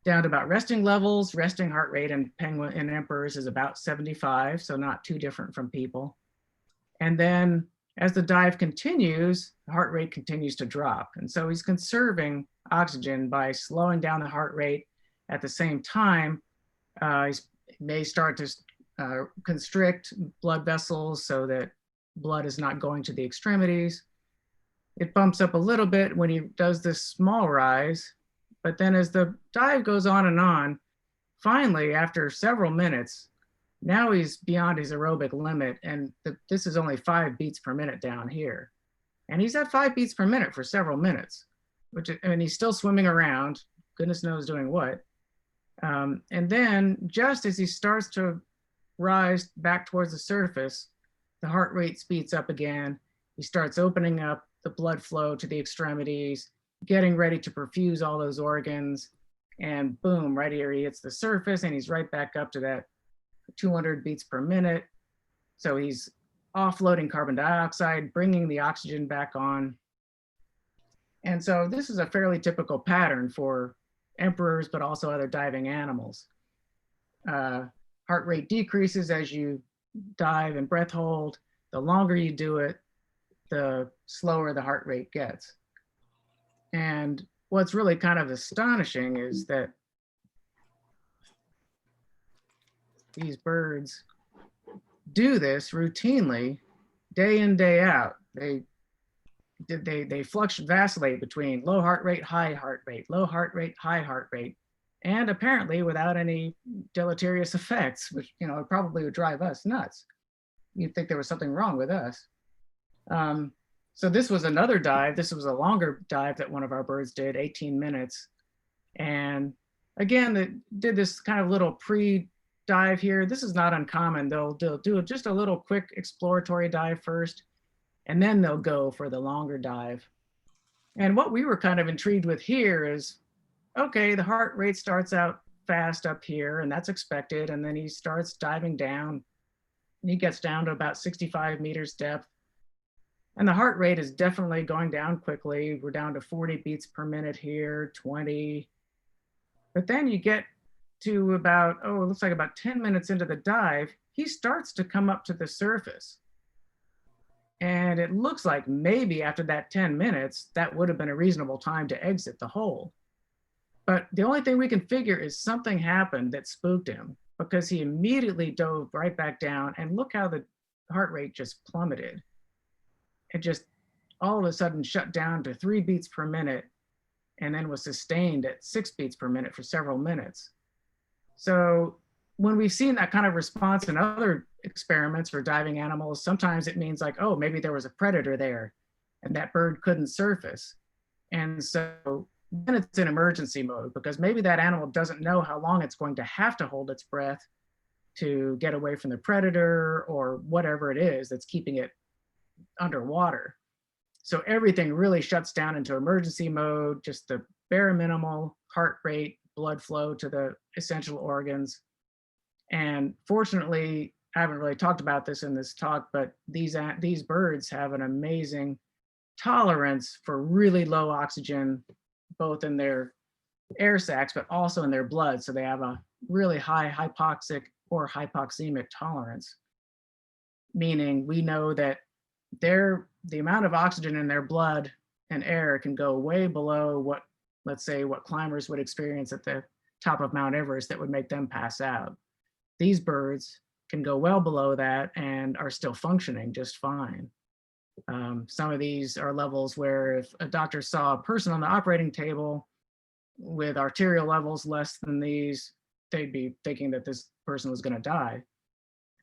down to about resting levels. Resting heart rate in penguin and emperors is about 75, so not too different from people. And then as the dive continues, the heart rate continues to drop. And so he's conserving oxygen by slowing down the heart rate. At the same time, he may start to constrict blood vessels so that blood is not going to the extremities. It bumps up a little bit when he does this small rise, but then as the dive goes on, finally, after several minutes, now he's beyond his aerobic limit, and this is only 5 beats per minute down here. And he's at 5 beats per minute for several minutes, and he's still swimming around, goodness knows doing what. And then just as he starts to rise back towards the surface, the heart rate speeds up again. He starts opening up the blood flow to the extremities, getting ready to perfuse all those organs, and boom, right here he hits the surface and he's right back up to that 200 beats per minute. So he's offloading carbon dioxide, bringing the oxygen back on. And so this is a fairly typical pattern for emperors, but also other diving animals. Heart rate decreases as you dive and breath hold, the longer you do it, the slower the heart rate gets. And what's really kind of astonishing is that these birds do this routinely, day in, day out. They vacillate between low heart rate, high heart rate, low heart rate, high heart rate, and apparently without any deleterious effects, which, you know, probably would drive us nuts. You'd think there was something wrong with us. So this was another dive. This was a longer dive that one of our birds did, 18 minutes. And again, it did this kind of little pre-dive here. This is not uncommon. They'll do just a little quick exploratory dive first, and then they'll go for the longer dive. And what we were kind of intrigued with here is, okay, the heart rate starts out fast up here, and that's expected. And then he starts diving down. He gets down to about 65 meters depth. And the heart rate is definitely going down quickly. We're down to 40 beats per minute here, 20. But then you get to about, it looks like about 10 minutes into the dive, he starts to come up to the surface. And it looks like maybe after that 10 minutes, that would have been a reasonable time to exit the hole. But the only thing we can figure is something happened that spooked him, because he immediately dove right back down, and look how the heart rate just plummeted. It just all of a sudden shut down to 3 beats per minute, and then was sustained at 6 beats per minute for several minutes. So when we've seen that kind of response in other experiments for diving animals, sometimes it means like, oh, maybe there was a predator there and that bird couldn't surface. And so then it's in emergency mode, because maybe that animal doesn't know how long it's going to have to hold its breath to get away from the predator or whatever it is that's keeping it underwater. So everything really shuts down into emergency mode, just the bare minimal heart rate, blood flow to the essential organs. And fortunately, I haven't really talked about this in this talk, but these birds have an amazing tolerance for really low oxygen, both in their air sacs, but also in their blood. So they have a really high hypoxic or hypoxemic tolerance, meaning we know that the amount of oxygen in their blood and air can go way below what, let's say, what climbers would experience at the top of Mount Everest that would make them pass out. These birds can go well below that and are still functioning just fine. Some of these are levels where if a doctor saw a person on the operating table with arterial levels less than these, they'd be thinking that this person was going to die.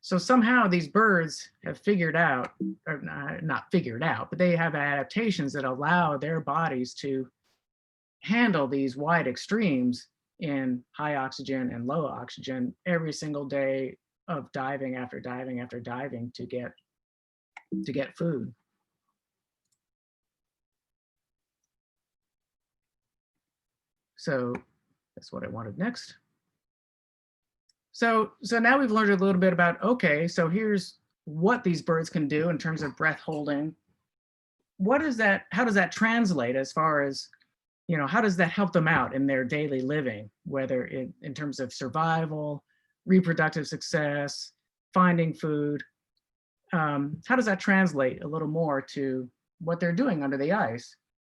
So somehow these birds have figured out, or not figured out, but they have adaptations that allow their bodies to handle these wide extremes in high oxygen and low oxygen every single day of diving after diving after diving to get food. So that's what I wanted next. So now we've learned a little bit about, okay, so here's what these birds can do in terms of breath holding. What is that? How does that translate as far as, you know, how does that help them out in their daily living, whether in terms of survival, reproductive success, finding food? How does that translate a little more to what they're doing under the ice?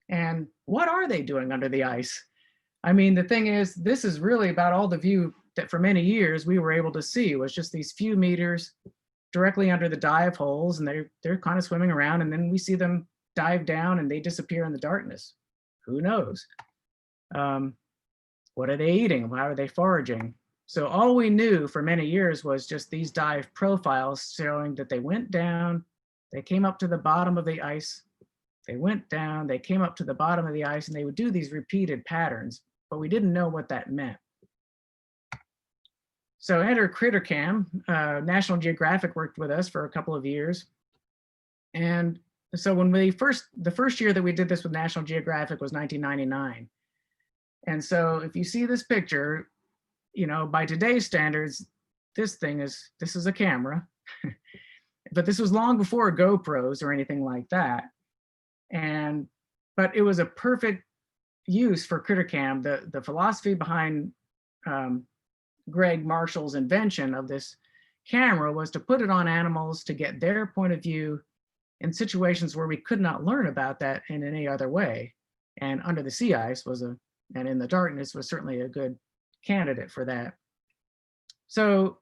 And what are they doing under the ice? I mean, the thing is, this is really about all the view that for many years we were able to see, was just these few meters directly under the dive holes, and they're kind of swimming around, and then we see them dive down and they disappear in the darkness. Who knows? What are they eating? How are they foraging? So all we knew for many years was just these dive profiles showing that they went down, they came up to the bottom of the ice, they went down, they came up to the bottom of the ice, and they would do these repeated patterns, but we didn't know what that meant. So enter CritterCam. National Geographic worked with us for a couple of years. And so when the first year that we did this with National Geographic was 1999. And so if you see this picture, you know, by today's standards, this is a camera, but this was long before GoPros or anything like that. But it was a perfect use for CritterCam. The philosophy behind Greg Marshall's invention of this camera was to put it on animals to get their point of view in situations where we could not learn about that in any other way. And under the sea ice and in the darkness was certainly a good candidate for that. So,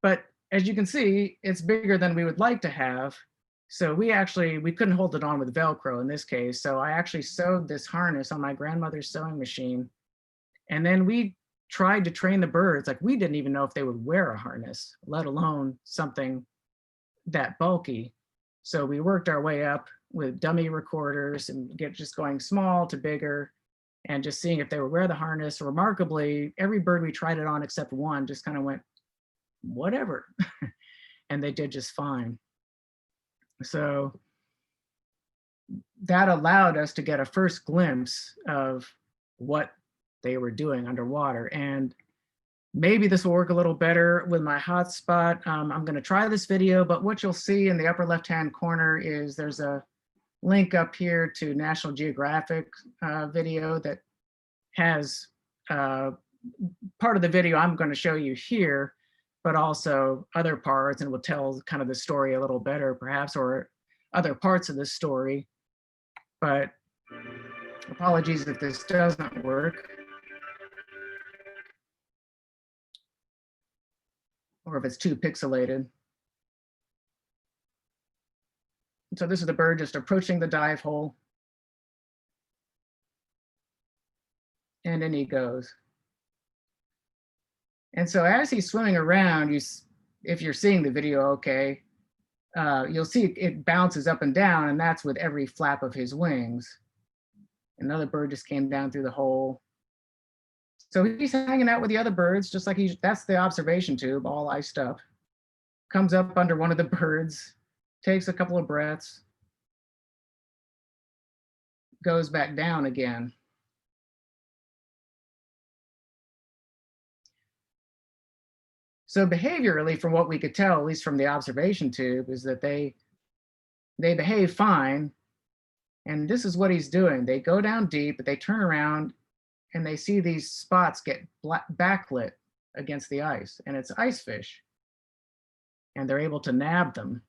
but as you can see, it's bigger than we would like to have. So we couldn't hold it on with Velcro in this case. So I actually sewed this harness on my grandmother's sewing machine. And then we tried to train the birds. Like, we didn't even know if they would wear a harness, let alone something that bulky. So we worked our way up with dummy recorders and just going small to bigger and just seeing if they would wear the harness. Remarkably, every bird we tried it on except one just kind of went, whatever. And they did just fine. So that allowed us to get a first glimpse of what they were doing underwater. And maybe this will work a little better with my hotspot. I'm going to try this video, but what you'll see in the upper left-hand corner is there's a link up here to National Geographic video that has part of the video I'm going to show you here, but also other parts, and will tell kind of the story a little better perhaps, or other parts of the story. But apologies if this doesn't work, or if it's too pixelated. So this is the bird just approaching the dive hole. And in he goes. And so as he's swimming around, if you're seeing the video okay, you'll see it bounces up and down, and that's with every flap of his wings. Another bird just came down through the hole. So he's hanging out with the other birds, just like that's the observation tube, all iced up. Comes up under one of the birds, takes a couple of breaths, goes back down again. So behaviorally, from what we could tell, at least from the observation tube, is that they behave fine. And this is what he's doing. They go down deep, but they turn around and they see these spots get backlit against the ice, and it's ice fish. And they're able to nab them.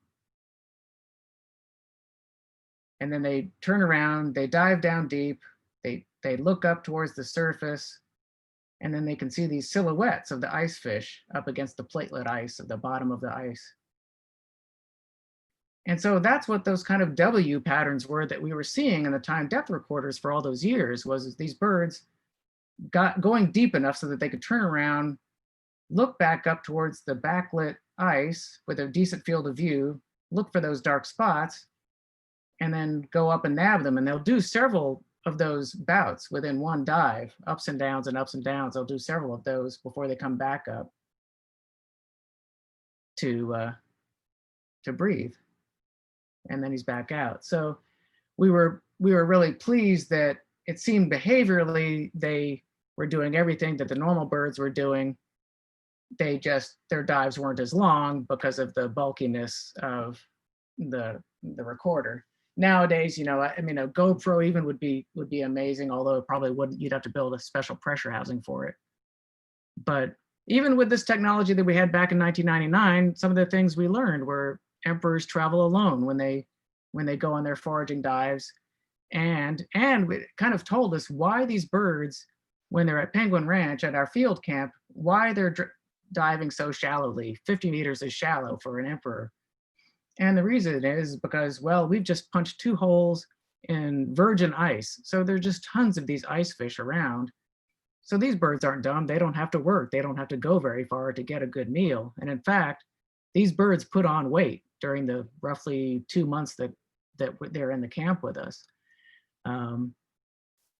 And then they turn around, they dive down deep, they look up towards the surface, and then they can see these silhouettes of the ice fish up against the platelet ice at the bottom of the ice. And so that's what those kind of W patterns were that we were seeing in the time depth recorders for all those years, was these birds going deep enough so that they could turn around, look back up towards the backlit ice with a decent field of view, look for those dark spots, and then go up and nab them. And they'll do several of those bouts within one dive, ups and downs and ups and downs. They'll do several of those before they come back up to breathe. And then he's back out. So we were really pleased that it seemed behaviorally they were doing everything that the normal birds were doing. Their dives weren't as long because of the bulkiness of the recorder. Nowadays, I mean, a GoPro even would be amazing, although it probably wouldn't. You'd have to build a special pressure housing for it. But even with this technology that we had back in 1999, some of the things we learned were emperors travel alone when they go on their foraging dives, and it kind of told us why these birds, when they're at Penguin Ranch at our field camp, why they're diving so shallowly. 50 meters is shallow for an emperor. And the reason is because, well, we've just punched 2 holes in virgin ice. So there's just tons of these ice fish around. So these birds aren't dumb. They don't have to work. They don't have to go very far to get a good meal. And in fact, these birds put on weight during the roughly 2 months that they're in the camp with us.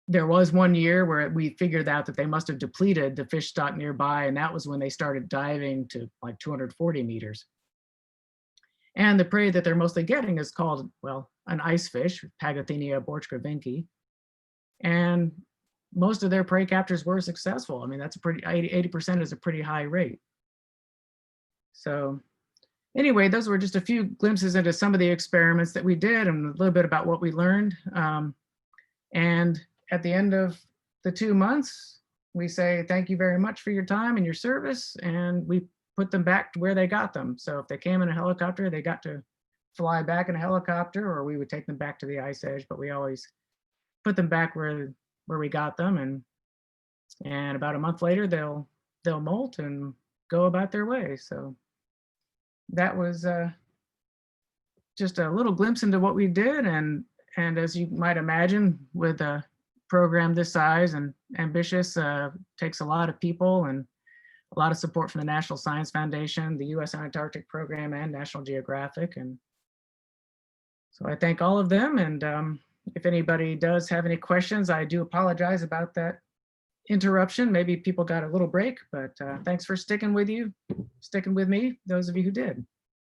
There was one year where we figured out that they must have depleted the fish stock nearby, and that was when they started diving to like 240 meters. And the prey that they're mostly getting is called, well, an ice fish, Pagathenia borchgravinki. And most of their prey captures were successful. I mean, that's a pretty, 80% is a pretty high rate. So anyway, those were just a few glimpses into some of the experiments that we did and a little bit about what we learned. And at the end of the 2 months, we say, thank you very much for your time and your service. And we put them back to where they got them. So if they came in a helicopter, they got to fly back in a helicopter, or we would take them back to the ice edge, but we always put them back where we got them. And about a month later, they'll molt and go about their way. So that was just a little glimpse into what we did. And as you might imagine, with a program this size and ambitious, takes a lot of people and a lot of support from the National Science Foundation, the U.S. Antarctic Program, and National Geographic. And so I thank all of them. And if anybody does have any questions, I do apologize about that interruption. Maybe people got a little break, but thanks for sticking with me, those of you who did.